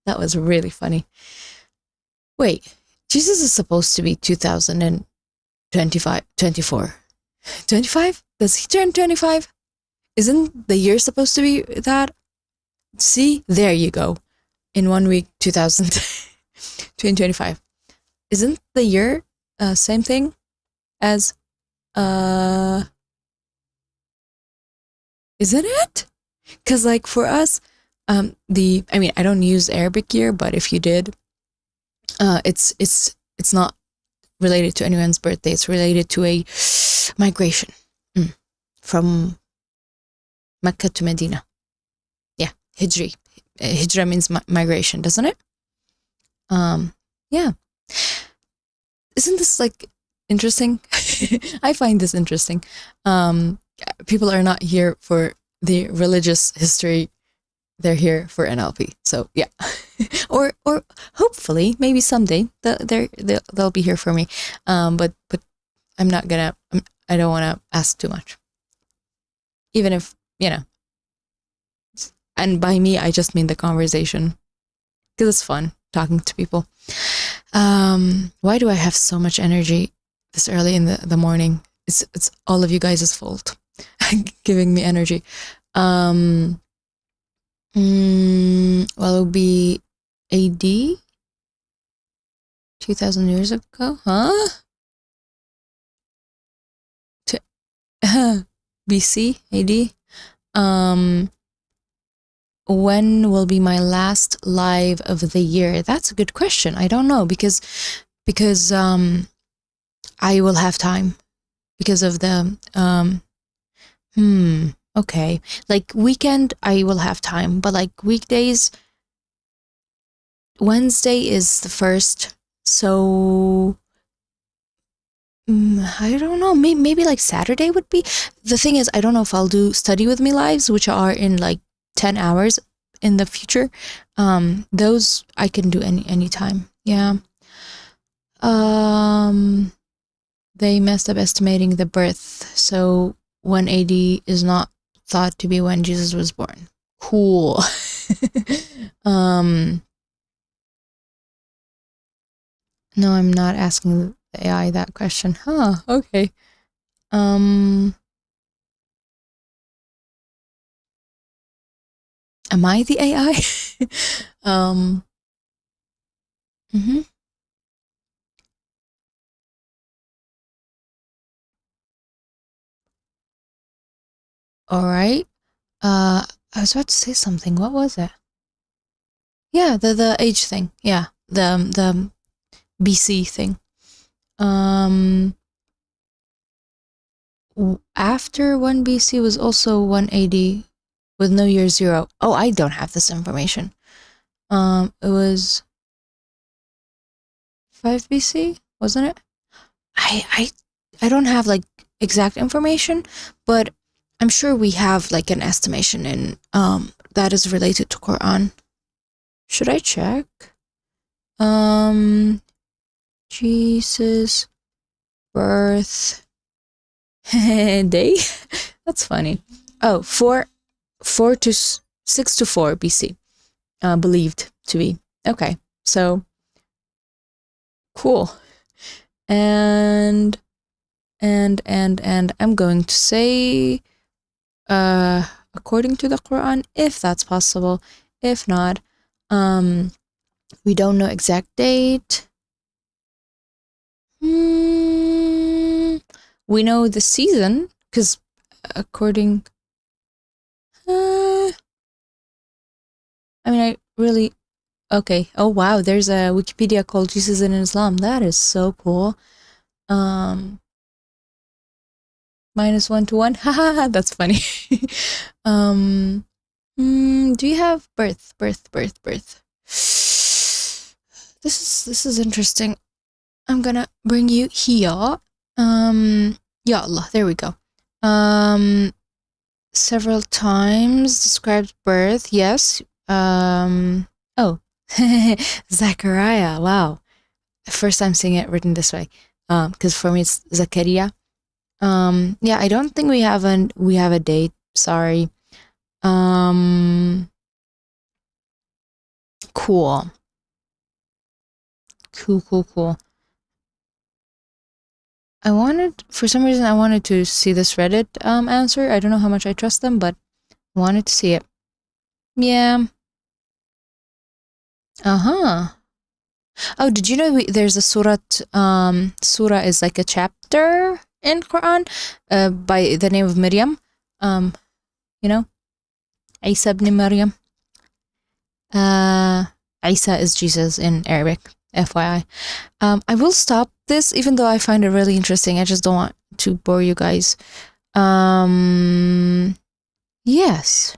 that was really funny. Wait, Jesus is supposed to be 24. 25? Does he turn 25? Isn't the year supposed to be that? See, there you go. In 1 week, 2025. Isn't the year same thing as isn't it? Because like for us, I don't use Arabic year, but if you did, it's not related to anyone's birthday. It's related to a migration from Mecca to Medina. Yeah, Hijri. Hijra means migration, doesn't it? Yeah. Isn't this like interesting? I find this interesting. People are not here for the religious history. They're here for NLP. So yeah, or hopefully maybe someday they'll be here for me. But I'm not gonna. I don't want to ask too much. Even if and by me I just mean the conversation, because it's fun talking to people. Why do I have so much energy this early in the morning? It's all of you guys' fault, giving me energy. Well, it would be AD 2,000 years ago, BC, AD. When will be my last live of the year? That's a good question. I don't know, because I will have time because of the okay, like weekend I will have time, but like weekdays, Wednesday is the first, so I don't know, maybe like Saturday would be. The thing is, I don't know if I'll do study with me lives, which are in like 10 hours in the future. Those I can do any time. Yeah. They messed up estimating the birth, so 1 AD is not thought to be when Jesus was born. Cool. No, I'm not asking the AI that question. Okay. Am I the AI? All right. I was about to say something. What was it? Yeah, the age thing. Yeah, the BC thing. After 1 BC was also 180 with no year 0. Oh, I don't have this information. It was 5 BC, wasn't it? I don't have like exact information, but I'm sure we have like an estimation in that is related to Quran. Should I check? Jesus birth day? That's funny. Oh, 6 to 4 BC. Believed to be. Okay, so cool. And I'm going to say according to the Quran, if that's possible. If not, we don't know exact date. We know the season because according okay. Oh wow, there's a Wikipedia called Jesus in Islam. That is so cool. -1 to 1. Haha, that's funny. Do you have birth? This is interesting. I'm gonna bring you here. Ya Allah, there we go. Several times described birth, yes. Oh, Zachariah, wow. First time seeing it written this way. Because for me it's Zakaria. Yeah, I don't think we have a date. Sorry. Cool. Cool. For some reason I wanted to see this Reddit answer. I don't know how much I trust them, but I wanted to see it. Yeah. Oh, did you know there's a surah is like a chapter in Quran by the name of Maryam. You know, Isa ibn Maryam. Isa is Jesus in Arabic, FYI. I will stop this even though I find it really interesting. I just don't want to bore you guys. Yes.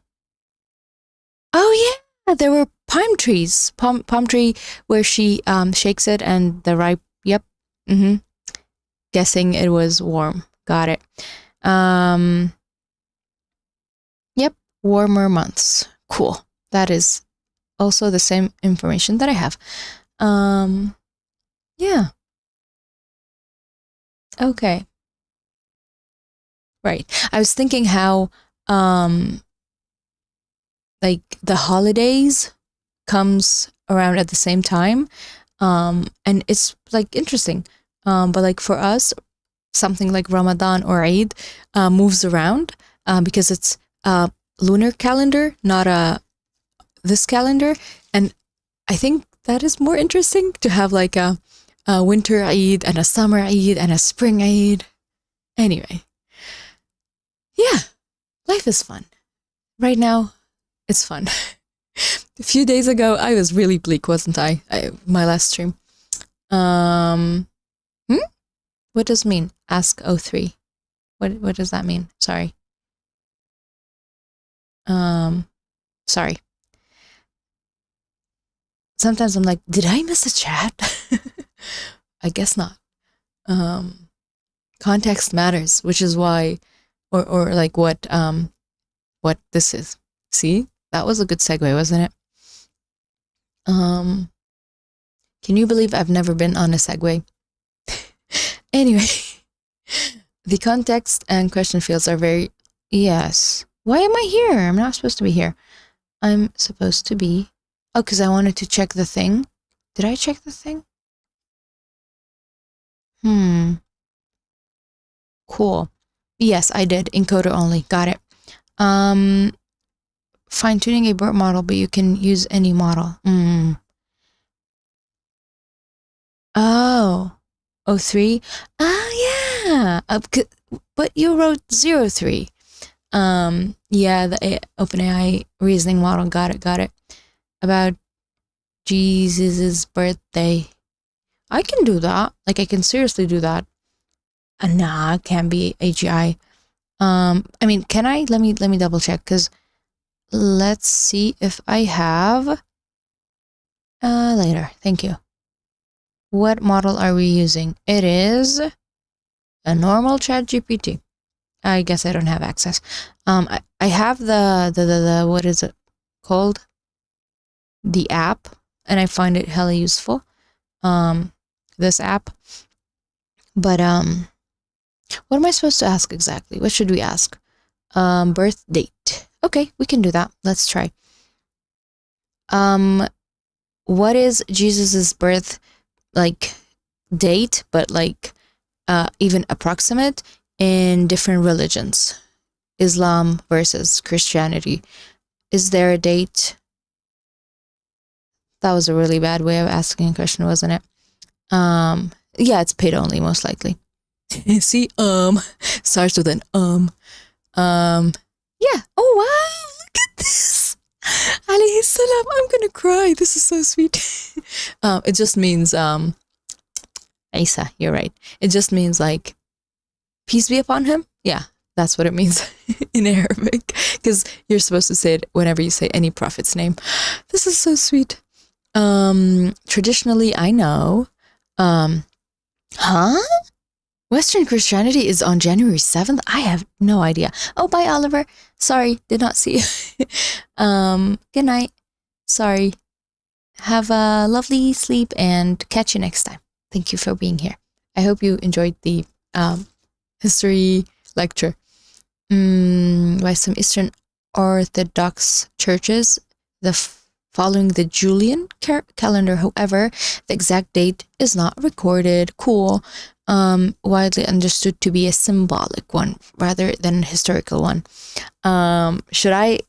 Oh yeah, there were palm trees. Palm tree where she shakes it and the ripe. Yep. Guessing it was warm. Got it. Yep. Warmer months. Cool. That is also the same information that I have. Yeah. Okay. Right. I was thinking how like the holidays comes around at the same time. And it's like interesting. But like for us, something like Ramadan or Eid moves around because it's a lunar calendar, not this calendar. And I think that is more interesting to have like a winter Eid and a summer Eid and a spring Eid. Anyway, yeah, life is fun. Right now, it's fun. A few days ago, I was really bleak, wasn't I? My last stream. What does it mean? Ask 03. What does that mean? Sorry. Sorry. Sometimes I'm like, did I miss a chat? I guess not. Context matters, which is why, or like what this is. See, that was a good segue, wasn't it? Can you believe I've never been on a segue? Anyway, the context and question fields are very, yes. Why am I here? I'm not supposed to be here. I'm supposed to be, oh, because I wanted to check the thing. Did I check the thing? Cool. Yes, I did. Encoder only. Got it. fine-tuning a BERT model, but you can use any model. Oh, 03? Oh, yeah. But you wrote 03. Yeah, the OpenAI reasoning model. Got it. About Jesus's birthday. I can do that. Like, I can seriously do that. Nah, it can't be AGI. I mean, can I? Let me double check, because let's see if I have later. Thank you. What model are we using? It is a normal ChatGPT. I guess I don't have access. I have the what is it called? The app, and I find it hella useful. This app. But what am I supposed to ask exactly? What should we ask? Birth date. Okay, we can do that. Let's try. What is Jesus's birth date, but even approximate in different religions? Islam versus Christianity. Is there a date? That was a really bad way of asking a question, wasn't it? Yeah, it's paid only, most likely. See, starts with an yeah. Oh wow, look at this. Alayhi salam. I'm gonna cry. This is so sweet. It just means Isa, you're right. It just means peace be upon him. Yeah, that's what it means in Arabic, because you're supposed to say it whenever you say any prophet's name. This is so sweet. Traditionally, I know. Western Christianity is on January 7th? I have no idea. Oh, bye, Oliver. Sorry, did not see you. Good night. Sorry. Have a lovely sleep and catch you next time. Thank you for being here. I hope you enjoyed the history lecture. By some Eastern Orthodox churches, following the Julian calendar, however, the exact date is not recorded. Cool. Widely understood to be a symbolic one rather than a historical one. Should I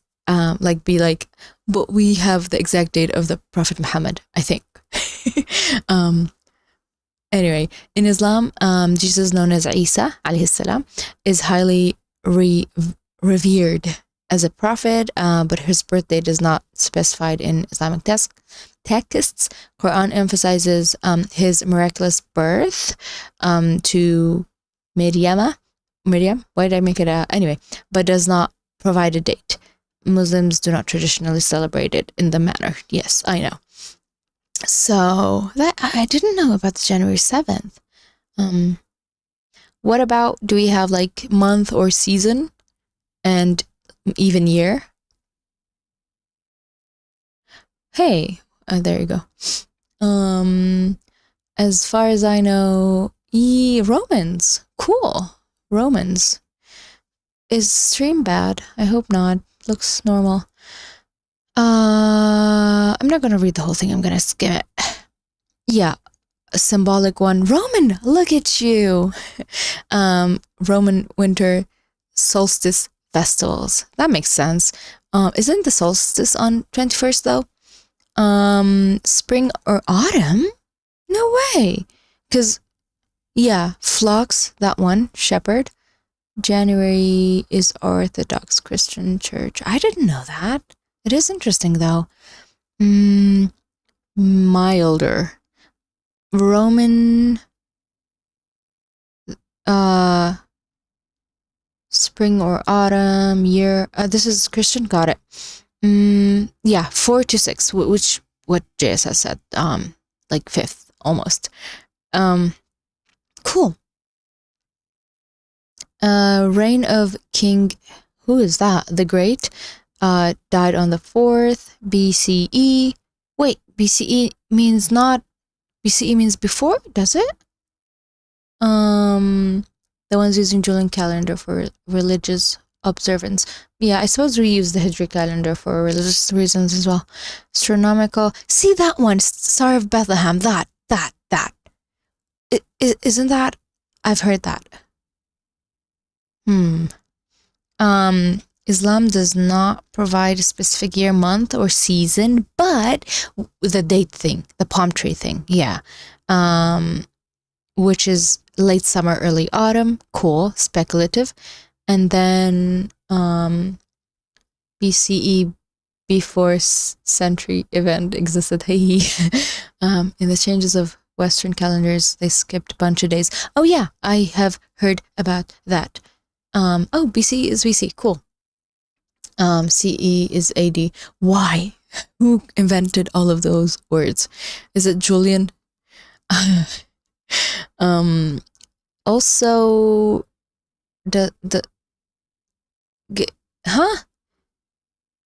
but we have the exact date of the Prophet Muhammad, I think. Anyway, in Islam, Jesus, known as Isa alayhi salam, is highly revered as a prophet, but his birth date is not specified in Islamic texts. Quran emphasizes his miraculous birth to Maryam. Why did I make it anyway? But does not provide a date. Muslims do not traditionally celebrate it in the manner. Yes, I know. So that I didn't know about the January 7th. What about, do we have month or season and even year? Hey, there you go. As far as I know, Romans. Cool. Romans. Is stream bad? I hope not. Looks normal. I'm not gonna read the whole thing. I'm gonna skim it. Yeah, a symbolic one. Roman, look at you. Roman winter solstice festivals. That makes sense. Isn't the solstice on 21st though? Spring or autumn? No way. Because, yeah, flocks, that one, shepherd. January is Orthodox Christian Church. I didn't know that. It is interesting though. Milder. Roman spring or autumn, year. This is Christian, got it. Yeah, 4 to 6, which what JS has said, 5th almost. Cool. Reign of King, who is that? The Great, died on the 4th BCE. Wait, BCE means before, does it? The ones using Julian calendar for religious observance. Yeah, I suppose we use the Hijri calendar for religious reasons as well. Astronomical. See that one, Star of Bethlehem. That. Isn't that? I've heard that. Islam does not provide a specific year, month, or season, but the date thing, the palm tree thing, yeah. Which is late summer, early autumn, cool, speculative. And then BCE, before century event existed. Hey, in the changes of Western calendars, they skipped a bunch of days. Oh yeah, I have heard about that. Oh, BC is BC, cool. CE is AD. Why? Who invented all of those words? Is it Julian? Also,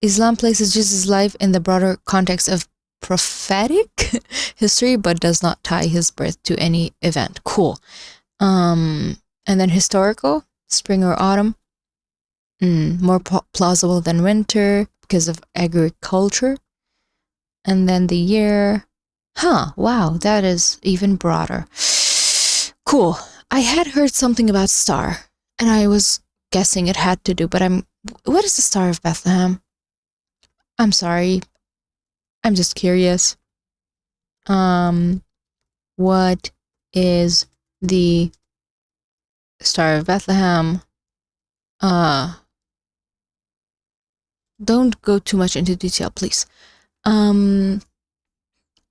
Islam places Jesus' life in the broader context of prophetic history, but does not tie his birth to any event. Cool. And then historical, spring or autumn. More plausible than winter because of agriculture. And then the year. Wow, that is even broader. Cool. I had heard something about star, and I was guessing it had to do, but what is the Star of Bethlehem? I'm sorry. I'm just curious. What is the Star of Bethlehem? Don't go too much into detail, please.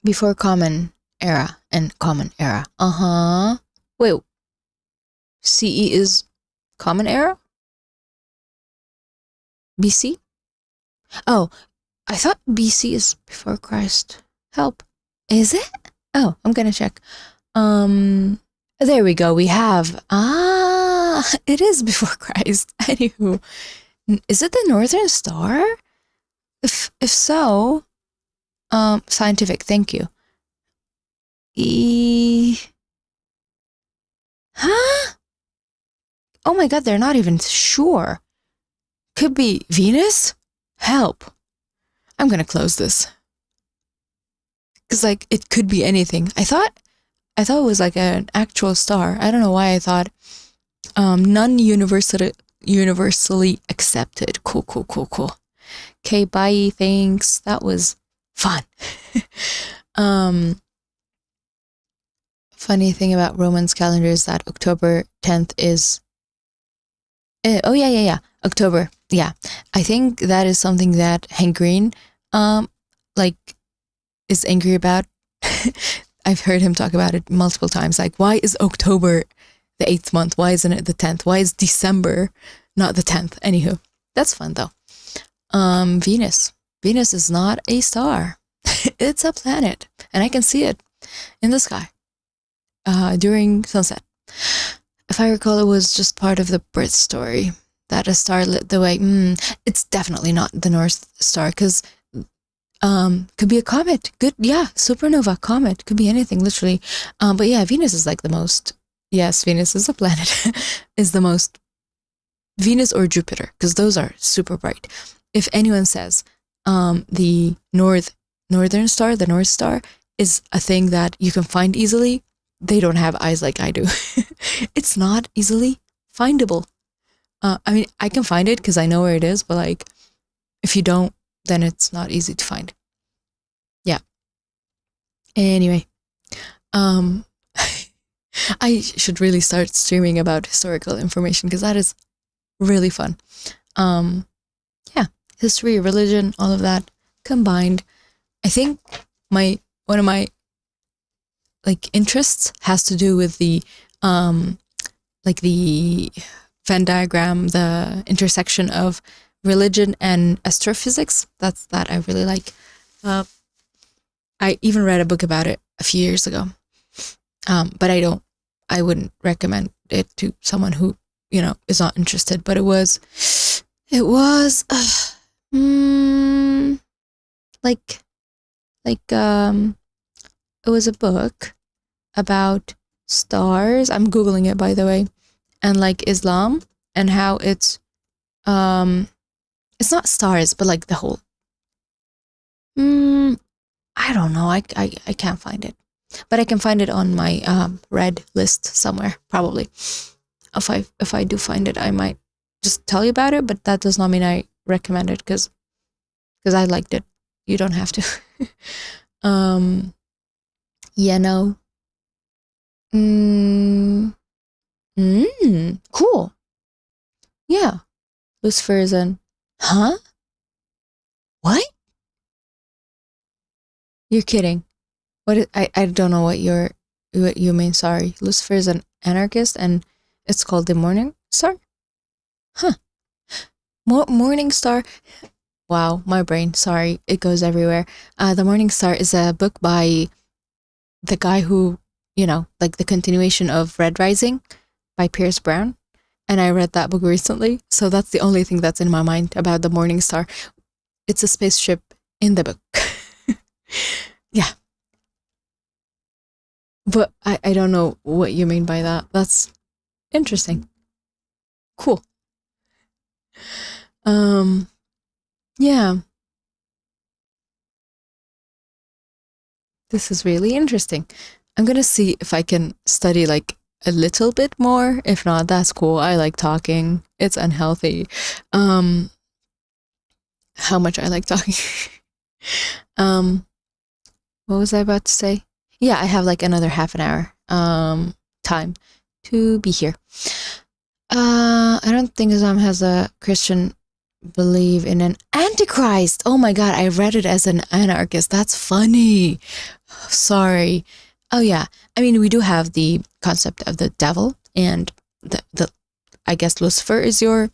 Before Common Era and Common Era. Wait. CE is Common Era? BC? Oh, I thought BC is before Christ. Help. Is it? Oh, I'm gonna check. There we go. We have. It is before Christ. Anywho, is it the Northern Star? If so, scientific. Thank you. Oh my God, they're not even sure. Could be Venus? Help. I'm gonna close this. Cause like it could be anything. I thought it was like an actual star. I don't know why I thought universally accepted. Cool. Okay, bye, thanks. That was fun. Funny thing about Romans calendar is that October 10th is October. Yeah. I think that is something that Hank Green is angry about. I've heard him talk about it multiple times. Like, why is October the 8th month? Why isn't it the 10th? Why is December not the 10th? Anywho, that's fun though. Venus. Venus is not a star. It's a planet. And I can see it in the sky during sunset. If I recall, it was just part of the birth story that a star lit the way. It's definitely not the North Star because could be a comet. Good, yeah, supernova, comet, could be anything, literally. But yeah, Venus is like the most. Yes, Venus is a planet. Is the most. Venus or Jupiter, because those are super bright. If anyone says the Northern Star, the North Star, is a thing that you can find easily, they don't have eyes like I do. It's not easily findable. I mean, I can find it because I know where it is, but like, if you don't, then it's not easy to find. Yeah. Anyway, I should really start streaming about historical information because that is really fun. Yeah, history, religion, all of that combined. I think one of my interests has to do with the the Venn diagram, the intersection of religion and astrophysics. That I really like. I even read a book about it a few years ago. But I wouldn't recommend it to someone who, is not interested. But it was it was a book about stars. I'm Googling it, by the way, and Islam and how it's not stars, but the whole. I don't know. I can't find it, but I can find it on my read list somewhere, probably. If I do find it, I might just tell you about it, but that does not mean I recommend it because I liked it. You don't have to. Yeah, no. Cool. Yeah. Lucifer is an, huh? What? You're kidding. I don't know what you mean, sorry. Lucifer is an anarchist and it's called The Morning Star? Huh. Morning Star. Wow, my brain, sorry, it goes everywhere. The Morning Star is a book by the guy who, like the continuation of Red Rising by Pierce Brown. And I read that book recently, so that's the only thing that's in my mind about the Morning Star. It's a spaceship in the book. Yeah. But I don't know what you mean by that. That's interesting. Cool. Yeah. This is really interesting. I'm gonna see if I can study like a little bit more. If not, that's cool. I like talking. It's unhealthy. How much I like talking. What was I about to say? Yeah, I have like another half an hour time to be here. I don't think Islam has a Christian believe in an antichrist. Oh my god, I read it as an anarchist. That's funny. Sorry. Oh yeah, I mean we do have the concept of the devil, and the I guess Lucifer is your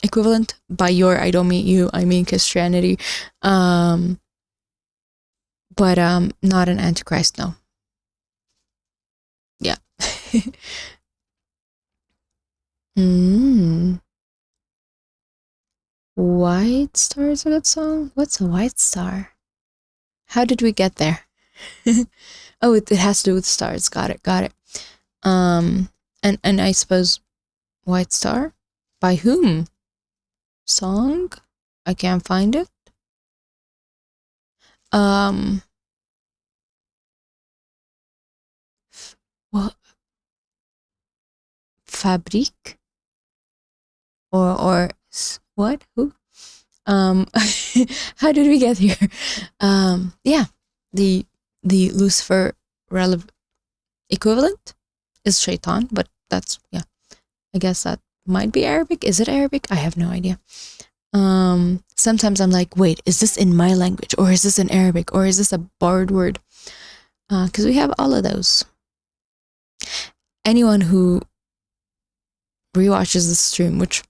equivalent. By your, I don't mean you, I mean Christianity. But not an antichrist, no. Yeah. White Star is a good song. What's a white star? How did we get there? Oh, it has to do with stars. Got it. And I suppose White Star? By whom? Song? I can't find it. What? Fabric? Or what? Who? How did we get here? Yeah, the Lucifer equivalent is shaitan, but that's, yeah, I guess that might be Arabic. Is it Arabic? I have no idea. Sometimes I'm like, wait, is this in my language, or is this in Arabic, or is this a borrowed word? Because we have all of those. Anyone who rewatches the stream, which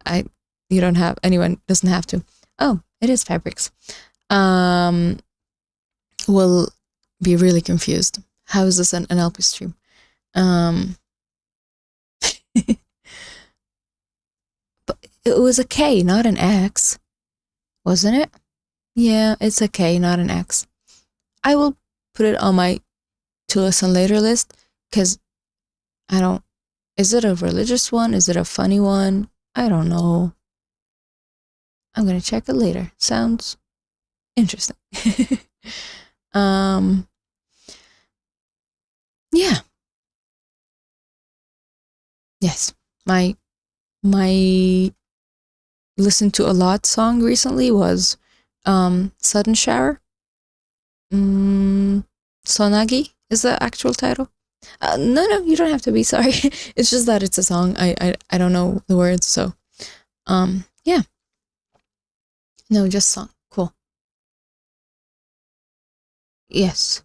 anyone doesn't have to. Oh, it is fabrics. Will be really confused. How is this an NLP stream? But it was a K, not an X, wasn't it? Yeah, it's a K, not an X. I will put it on my to listen later list, because is it a religious one? Is it a funny one? I don't know. I'm gonna check it later. Sounds interesting. Yeah. Yes. My listen to a lot song recently was Sudden Shower. Sonagi is the actual title. No, you don't have to be sorry. It's just that it's a song. I don't know the words, so yeah. No, just song. Cool. Yes.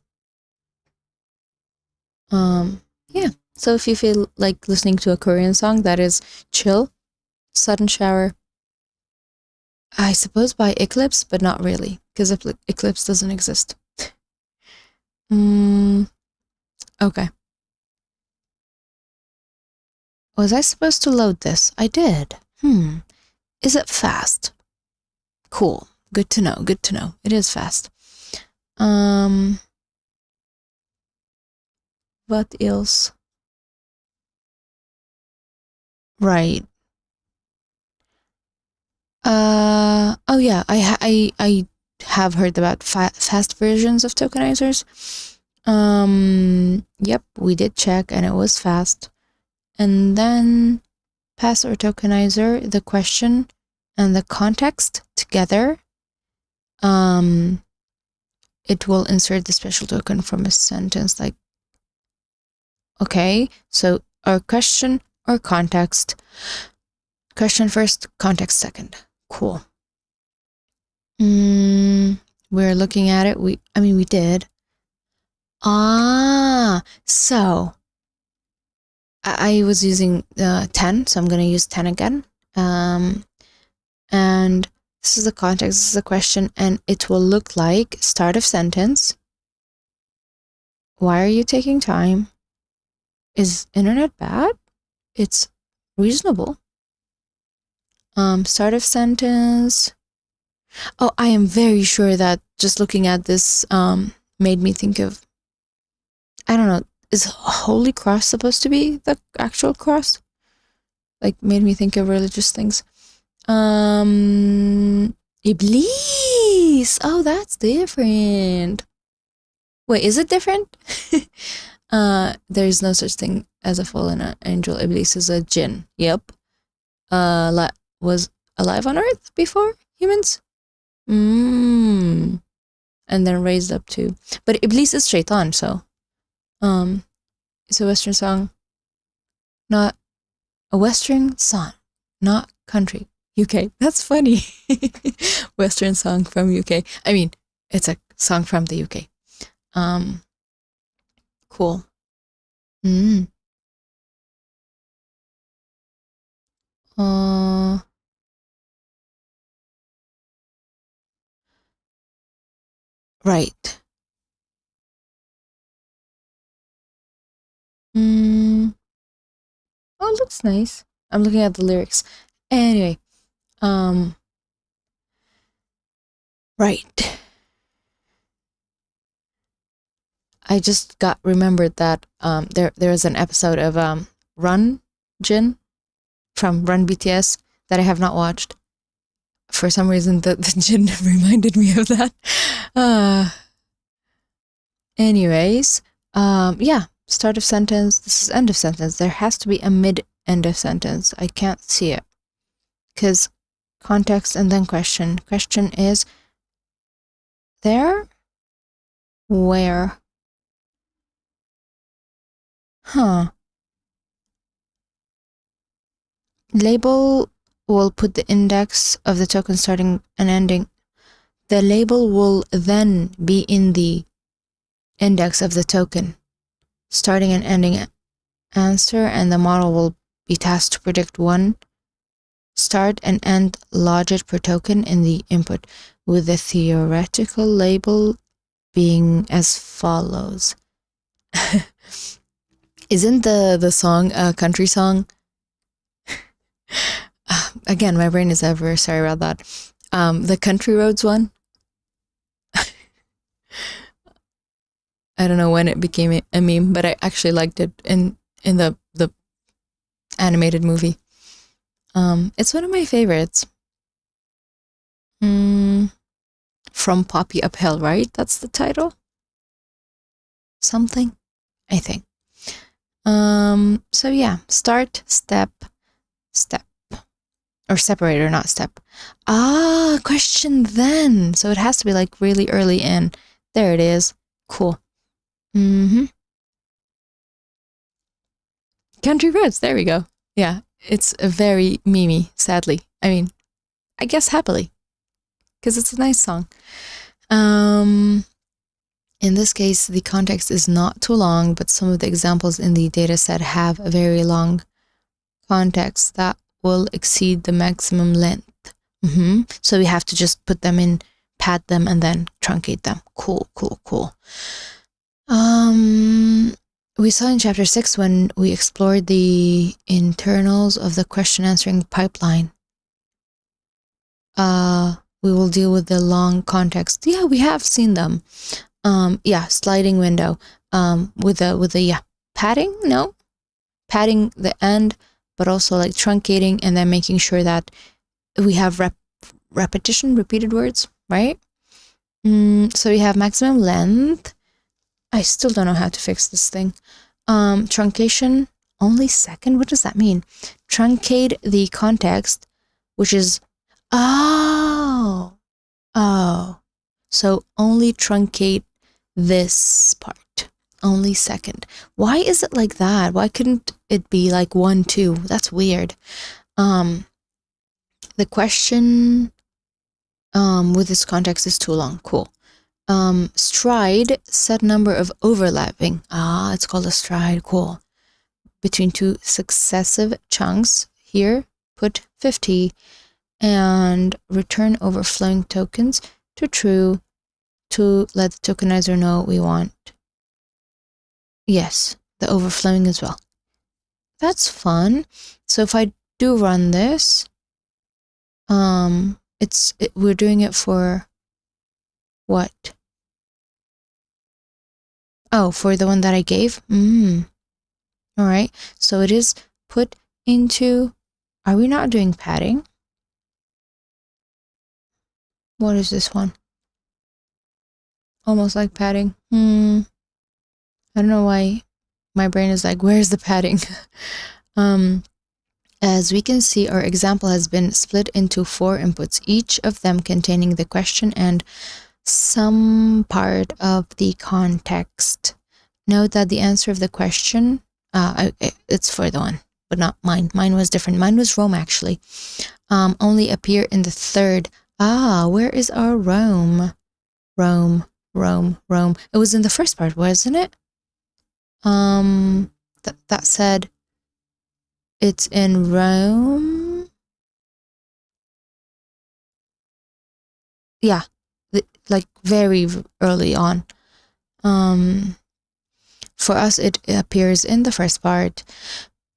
Yeah. So if you feel like listening to a Korean song that is chill, Sudden Shower, I suppose by Eclipse, but not really, because Eclipse doesn't exist. Okay. Was I supposed to load this? I did. Is it fast? Cool. Good to know. It is fast. What else? Right. Oh yeah, I have heard about fast versions of tokenizers. Yep, we did check and it was fast. And then pass or tokenizer the question and the context together, it will insert the special token from a sentence. Like, okay, so our question or context. Question first, context second. Cool. We're looking at it. We did. So I was using 10, so I'm going to use 10 again. And this is the context, this is the question, and it will look like start of sentence. Why are you taking time? Is internet bad? It's reasonable. Start of sentence. Oh, I am very sure that just looking at this made me think of, I don't know, is Holy Cross supposed to be the actual cross? Like, made me think of religious things. Iblis! Oh, that's different. Wait, is it different? There's no such thing as a fallen angel. Iblis is a jinn. Yep. Was alive on Earth before humans? And then raised up to. But Iblis is shaitan, so. It's a Western song. Not a Western song, not country. UK. That's funny. Western song from UK. I mean, it's a song from the UK. Cool. Right. Oh, it looks nice. I'm looking at the lyrics. Anyway, right. I just remembered that there is an episode of Run Jin from Run BTS that I have not watched. For some reason, the Jin reminded me of that. Anyways, yeah, start of sentence. This is end of sentence. There has to be a mid-end of sentence. I can't see it. Because context and then question. Question is, there? Where? Label will put the index of the token starting and ending. The label will then be in the index of the token, starting and ending answer, and the model will be tasked to predict one start and end logic per token in the input, with the theoretical label being as follows. Isn't the song a country song? Again, my brain is ever sorry about that. The Country Roads one. I don't know when it became a meme, but I actually liked it in the animated movie. It's one of my favorites. From Poppy Uphill, right? That's the title. Something, I think. So yeah, start, step, or separator, not step. Question then. So it has to be like really early in. There it is. Cool. Country Roads, there we go. Yeah, it's a very memey, sadly. I mean, I guess happily, because it's a nice song. In this case, the context is not too long, but some of the examples in the dataset have a very long context that will exceed the maximum length. So we have to just put them in, pad them, and then truncate them. Cool. We saw in chapter 6 when we explored the internals of the question answering pipeline. We will deal with the long context. Yeah, we have seen them. Sliding window. With the padding? No, padding the end, but also like truncating and then making sure that we have repeated words, right? So we have maximum length. I still don't know how to fix this thing. Truncation, only second? What does that mean? Truncate the context, which is, oh, so only truncate this part, only second. Why is it like that? Why couldn't it be like 1, 2? That's weird. The question with this context is too long. Cool. Stride, set number of overlapping. It's called a stride. Cool. Between two successive chunks. Here, put 50 and return overflowing tokens to true to let the tokenizer know we want. Yes, the overflowing as well. That's fun. So if I do run this, we're doing it for what? Oh, for the one that I gave? All right. So it is put into, are we not doing padding? What is this one? Almost like padding. I don't know why my brain is like, where's the padding? As we can see, our example has been split into 4 inputs, each of them containing the question and some part of the context. Note that the answer of the question, it's for the one, but not mine. Mine was different. Mine was Rome, actually. Only appear in the third. Where is our Rome? Rome. It was in the first part, wasn't it? That said, it's in Rome. Yeah, like very early on. For us, it appears in the first part.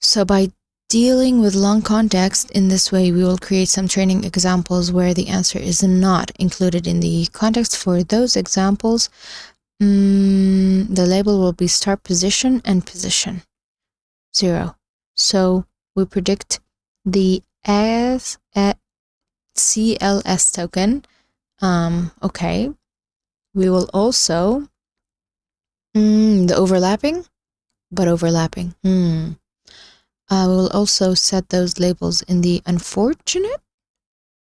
So by dealing with long context in this way, we will create some training examples where the answer is not included in the context. For those examples, the label will be start position and position 0. So we predict the CLS token. Okay. We will also the overlapping, but overlapping. We will also set those labels in the unfortunate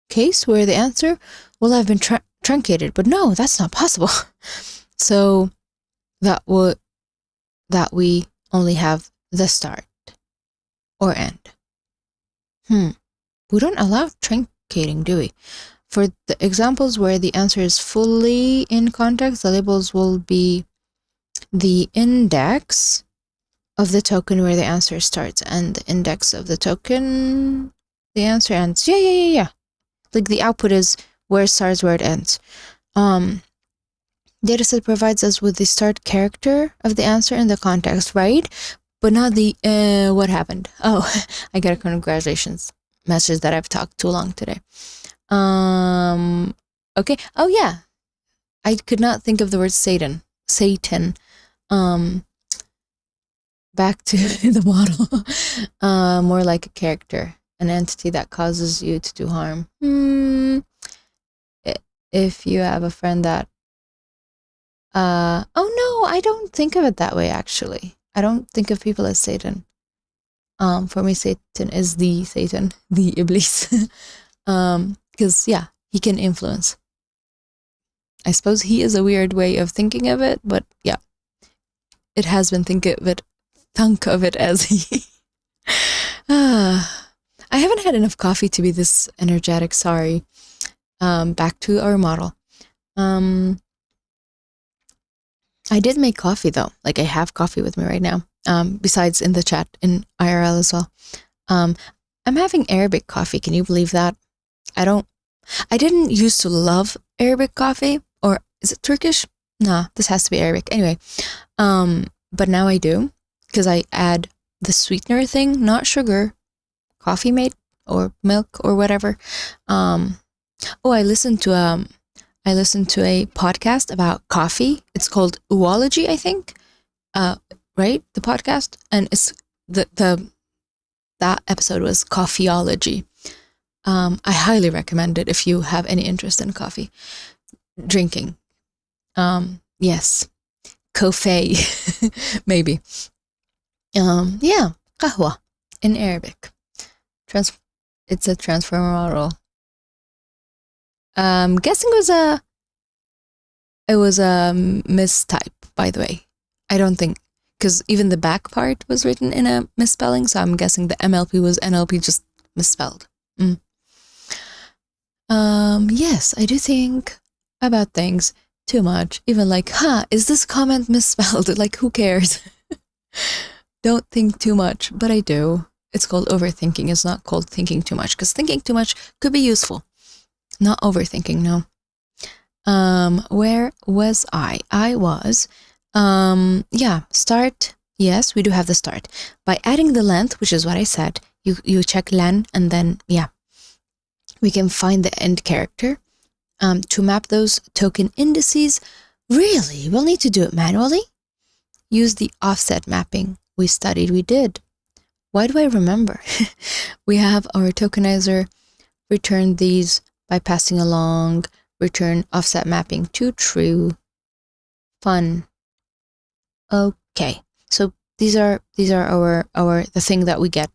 case where the answer will have been truncated, but no, that's not possible. So that we only have the start or end. We don't allow truncating, do we? For the examples where the answer is fully in context, the labels will be the index of the token where the answer starts and the index of the token the answer ends. Yeah. Like the output is where it starts, where it ends. Dataset provides us with the start character of the answer in the context, right? But not the what happened. Oh, I got a congratulations message that I've talked too long today. Okay. Oh yeah, I could not think of the word Satan. Back to the model. More like a character, an entity that causes you to do harm. If you have a friend that oh no, I don't think of it that way, actually. I don't think of people as Satan. For me, Satan is the Satan, the Iblis. Because yeah, he can influence. I suppose he is a weird way of thinking of it, but yeah, it has been thunk of it as he. I haven't had enough coffee to be this energetic, sorry. Back to our model. I did make coffee though. Like I have coffee with me right now. Besides in the chat in IRL as well. I'm having Arabic coffee. Can you believe that? I didn't used to love Arabic coffee, or is it Turkish? Nah, this has to be Arabic. Anyway, but now I do because I add the sweetener thing, not sugar, coffee mate or milk or whatever. I listened to a podcast about coffee. It's called Uology, I think. Right? The podcast, and it's that episode was Coffeeology. I highly recommend it if you have any interest in coffee drinking. Yes, coffee, maybe. Yeah, قهوة in Arabic. It's a transformer. Guessing it was a mistype, by the way. I don't think, because even the back part was written in a misspelling, so I'm guessing the MLP was NLP, just misspelled. Yes, I do think about things too much. Even like, is this comment misspelled? Like, who cares? Don't think too much, but I do. It's called overthinking. It's not called thinking too much, because thinking too much could be useful. Not overthinking, no. Where was I? I was, start. Yes, we do have the start. By adding the length, which is what I said, you check len, and then, we can find the end character. To map those token indices, really, we'll need to do it manually. Use the offset mapping we studied. We did. Why do I remember? We have our tokenizer return these by passing along, return offset mapping to true. Fun. Okay, so these are the thing that we get: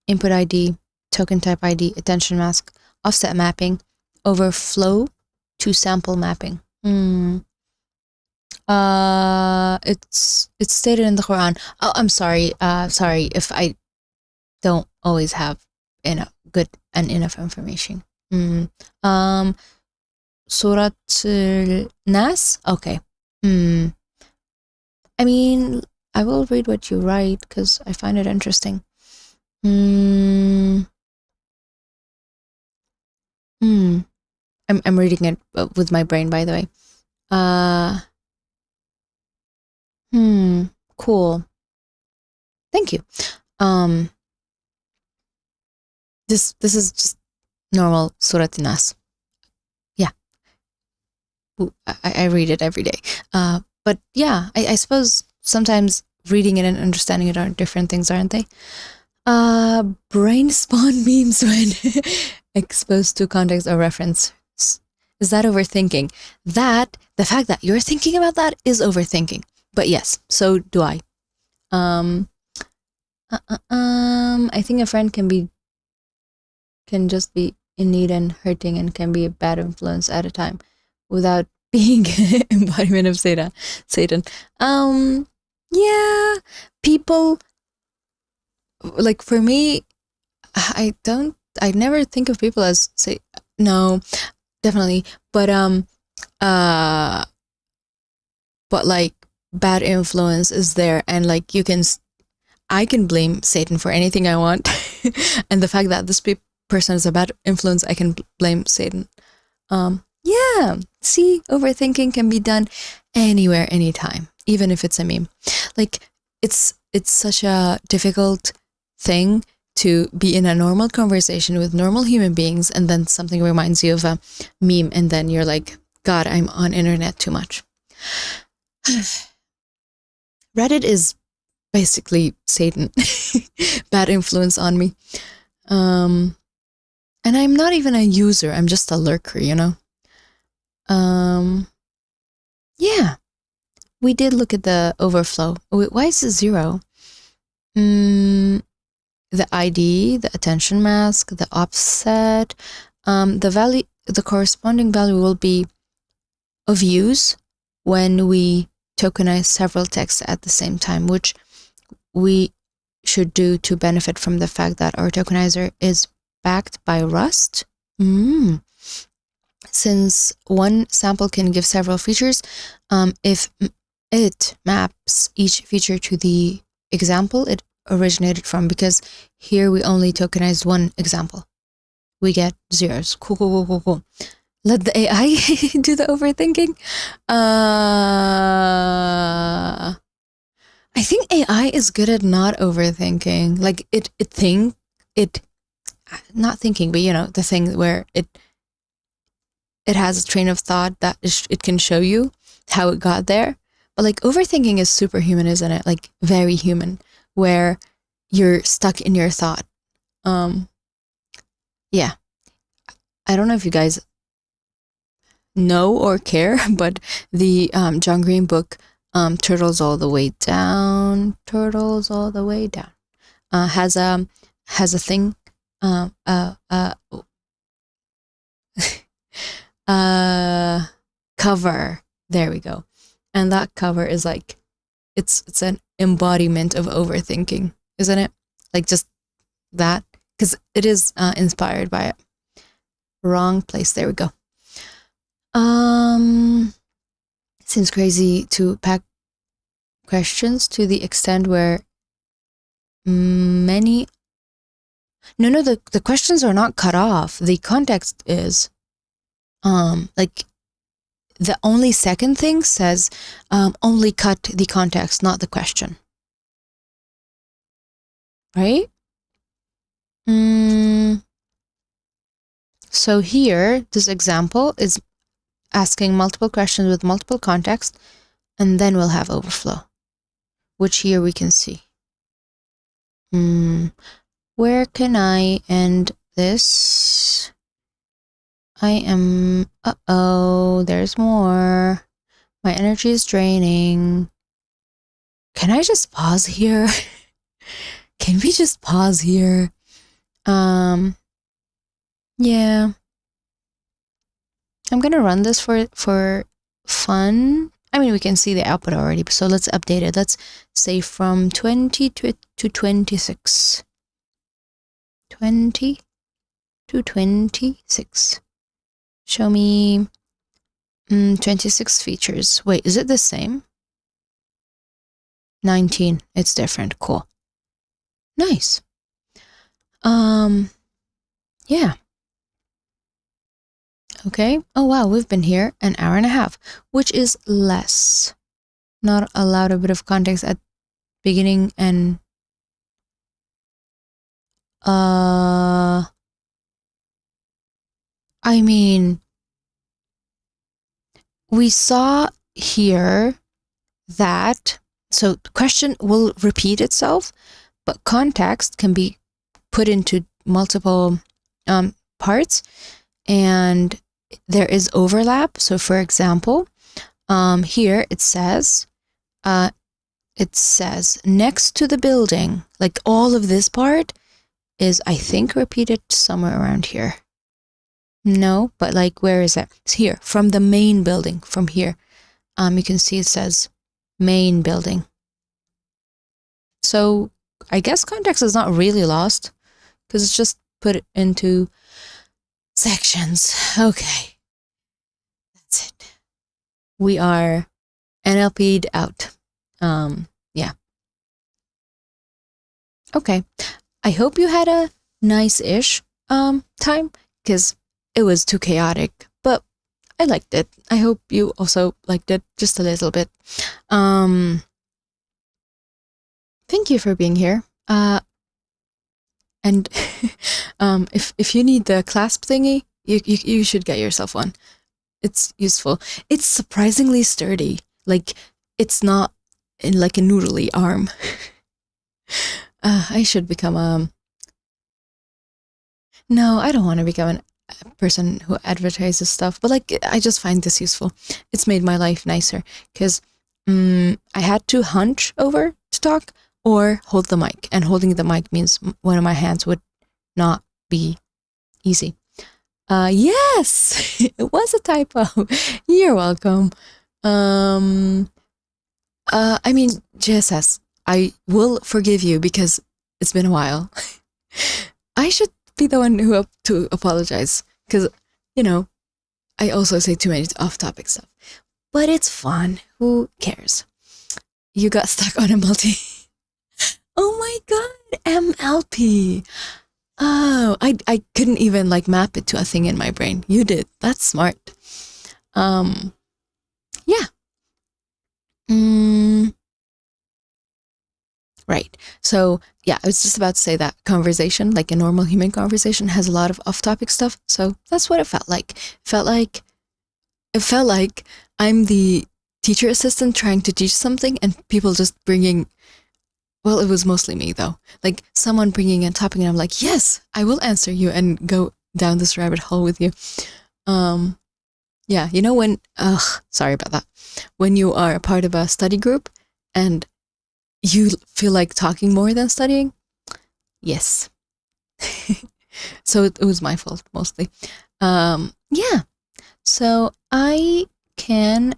input ID, token type ID, attention mask, offset mapping, overflow to sample mapping. It's stated in the Quran. Oh, I'm sorry. Sorry if I don't always have good and enough information. Surat Nas? Okay. I mean, I will read what you write because I find it interesting. I'm reading it with my brain, by the way. Cool. Thank you. This is just normal Surat Nas. Yeah. I read it every day. But yeah, I suppose sometimes reading it and understanding it are different things, aren't they? Brain spawn memes when exposed to context or reference. Is that overthinking? The fact that you're thinking about that is overthinking. But yes, so do I. I think a friend can just be in need and hurting and can be a bad influence at a time without being embodiment of Satan. Yeah, people, like, for me, I never think of people as no, definitely, but like, bad influence is there, and like, I can blame Satan for anything I want. And the fact that this person is a bad influence, I can blame Satan. Yeah, see, overthinking can be done anywhere, anytime, even if it's a meme. Like, it's such a difficult thing to be in a normal conversation with normal human beings, and then something reminds you of a meme, and then you're like, God, I'm on internet too much. Reddit is basically Satan. Bad influence on me. And I'm not even a user, I'm just a lurker, you know? Yeah. We did look at the overflow. Why is it 0? The ID, the attention mask, the offset, the value, the corresponding value will be of use when we tokenize several texts at the same time, which we should do to benefit from the fact that our tokenizer is backed by Rust. Since one sample can give several features, if it maps each feature to the example it originated from, because here we only tokenized one example, we get zeros. Cool. Let the AI do the overthinking. I think AI is good at not overthinking. Like, not thinking, but you know, the thing where it has a train of thought that it can show you how it got there. But like, overthinking is superhuman, isn't it? Like, very human, where you're stuck in your thought. Yeah. I don't know if you guys know or care, but the John Green book, Turtles All the Way Down, has a thing, cover. There we go. And that cover is like, it's an embodiment of overthinking, isn't it? Like just that, because it is inspired by it. Wrong place. There we go. Seems crazy to pack questions to the extent where many. No, the questions are not cut off. The context is, like, the only second thing says, only cut the context, not the question. Right? So here, this example is asking multiple questions with multiple context, and then we'll have overflow, which here we can see. Where can I end this? I am, there's more. My energy is draining. Can I just pause here? Can we just pause here? Yeah. I'm gonna run this for fun. I mean, we can see the output already, so let's update it. Let's say from 20 to 26. 20 to 26. Show me 26 features. Wait, is it the same? 19. It's different. Cool. Nice. Yeah. Okay. Oh, wow. We've been here an hour and a half, which is less. Not allowed a bit of context at beginning and I mean, we saw here that, so the question will repeat itself, but context can be put into multiple parts, and there is overlap. So for example, here it says next to the building, like all of this part is, I think, repeated somewhere around here. No, but like, where is it? It's here, from the main building, from here. You can see it says main building. So I guess context is not really lost because it's just put it into sections. Okay. That's it. We are NLP'd out. Yeah. Okay. I hope you had a nice-ish time, because it was too chaotic, but I liked it. I hope you also liked it just a little bit. Thank you for being here. And if you need the clasp thingy, you should get yourself one. It's useful. It's surprisingly sturdy. Like, it's not in like a noodly arm. I should become no, I don't want to become a person who advertises stuff, but like, I just find this useful. It's made my life nicer because I had to hunch over to talk or hold the mic, and holding the mic means one of my hands would not be easy. Yes, it was a typo. You're welcome. I mean, JSS, I will forgive you because it's been a while. I should be the one who to apologize because, you know, I also say too many off-topic stuff. But it's fun. Who cares? You got stuck on a multi. Oh my god, MLP. Oh, I couldn't even like map it to a thing in my brain. You did. That's smart. Yeah. Right. So yeah, I was just about to say that conversation, like a normal human conversation, has a lot of off-topic stuff. So that's what it felt like. It felt like I'm the teacher assistant trying to teach something and people just bringing, well, it was mostly me though. Like someone bringing a topic and I'm like, yes, I will answer you and go down this rabbit hole with you. Yeah, you know when, sorry about that. When you are a part of a study group and you feel like talking more than studying, Yes. So it was my fault mostly. Yeah. So I can.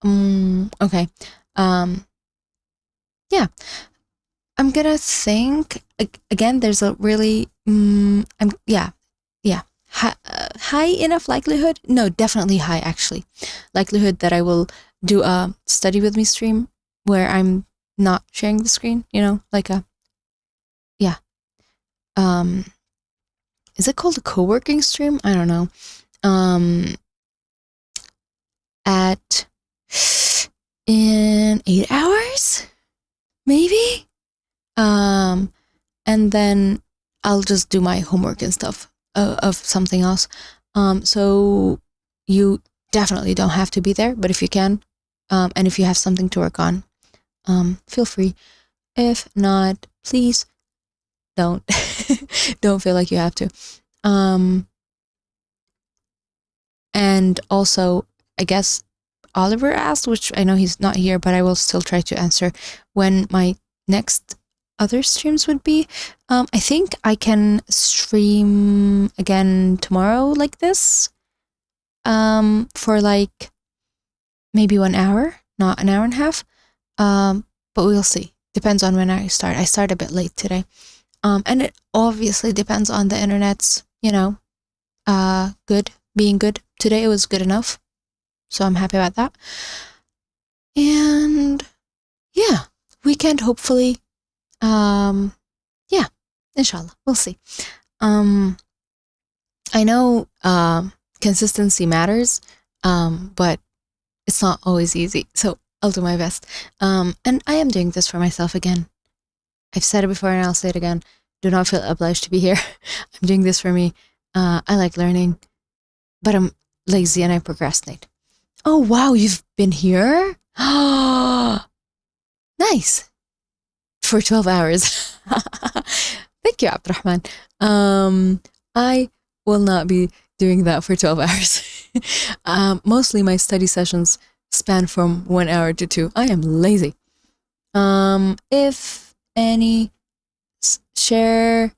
Okay. Yeah. I'm gonna think again. There's a really. Yeah. High enough likelihood? No, definitely high actually. Likelihood that I will do a study with me stream where I'm not sharing the screen, like a, yeah. Is it called a co-working stream? I don't know. In 8 hours, maybe. And then I'll just do my homework and stuff of something else. So you definitely don't have to be there, but if you can, and if you have something to work on, feel free. If not, please don't don't feel like you have to. And also, I guess Oliver asked, which I know he's not here, but I will still try to answer, when my next other streams would be. I think I can stream again tomorrow like this, for like maybe 1 hour, not an hour and a half. But we'll see. Depends on when I start. I start a bit late today. And it obviously depends on the internet's, being good. Today it was good enough. So I'm happy about that. And yeah, weekend hopefully. Yeah, inshallah. We'll see. I know consistency matters, but it's not always easy. So I'll do my best. And I am doing this for myself again. I've said it before and I'll say it again. Do not feel obliged to be here. I'm doing this for me. I like learning, but I'm lazy and I procrastinate. Oh, wow, you've been here? Nice. For 12 hours. Thank you, Abdurrahman. I will not be doing that for 12 hours. Mostly my study sessions span from 1 hour to 2. I am lazy. If any, share,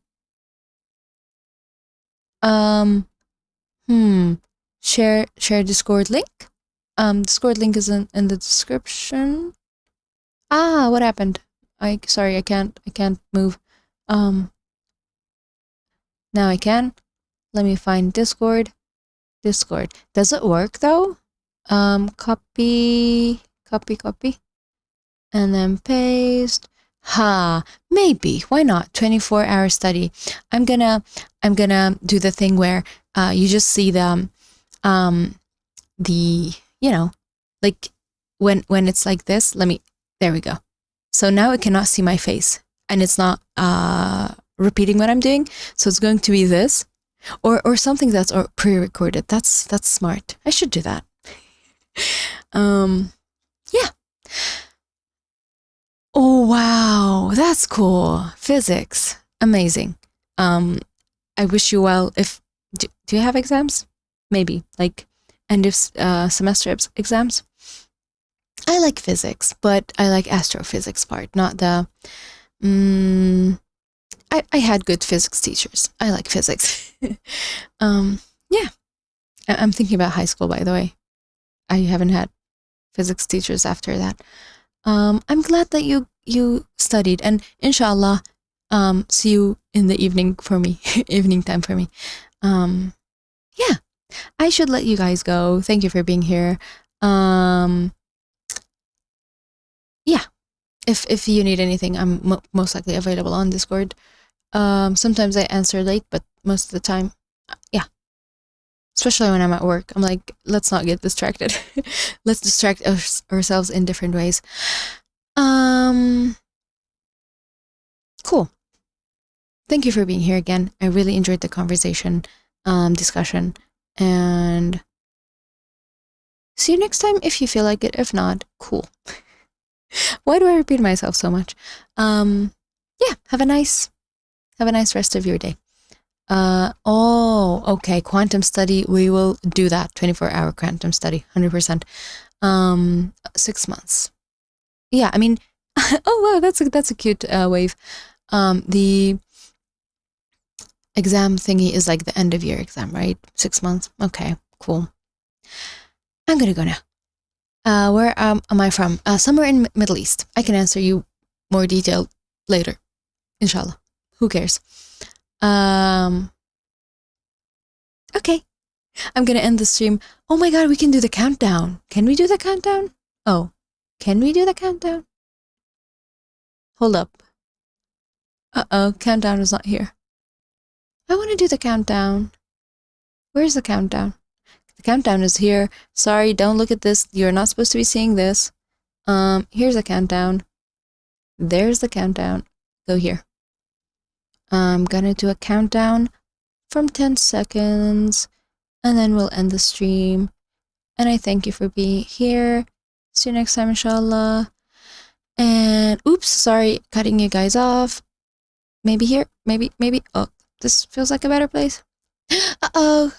share Discord link. Discord link is in the description. What happened? Sorry, I can't move. Now I can. Let me find Discord. Does it work though? Copy, and then paste. Maybe. Why not? 24-hour study. I'm gonna do the thing where you just see the like when it's like this. There we go. So now it cannot see my face and it's not repeating what I'm doing. So it's going to be this or something that's pre-recorded. That's smart. I should do that. Yeah. Oh, wow. That's cool. Physics. Amazing. I wish you well. Do you have exams? Maybe like end of semester exams. I like physics, but I like astrophysics part, not the. I had good physics teachers. I like physics. Yeah. I'm thinking about high school, by the way. I haven't had physics teachers after that. I'm glad that you studied, and inshallah, see you in the evening for me, evening time for me. Yeah, I should let you guys go. Thank you for being here. Yeah, if you need anything, I'm most likely available on Discord. Sometimes I answer late, but most of the time, yeah. Especially when I'm at work, I'm like, let's not get distracted. Let's distract ourselves in different ways. Cool. Thank you for being here again. I really enjoyed the conversation, discussion, and see you next time if you feel like it. If not, cool. Why do I repeat myself so much? Yeah, have a nice rest of your day. Okay, quantum study, we will do that. 24-hour quantum study, 100%. 6 months. Yeah, I mean, oh wow, that's a cute wave. The exam thingy is like the end of year exam, right? 6 months. Okay, cool. I'm gonna go now. Where am I from? Somewhere in Middle East. I can answer you more detail later. Inshallah. Who cares? Okay. I'm gonna end the stream. Oh my god, we can do the countdown. Can we do the countdown? Oh, can we do the countdown? Hold up. Uh-oh, countdown is not here. I want to do the countdown. Where's the countdown? The countdown is here. Sorry, don't look at this. You're not supposed to be seeing this. Here's the countdown. There's the countdown. Go here. I'm gonna do a countdown from 10 seconds, and then we'll end the stream. And I thank you for being here. See you next time, inshallah. And oops, sorry, cutting you guys off. Maybe here, maybe. Oh, this feels like a better place. Uh-oh.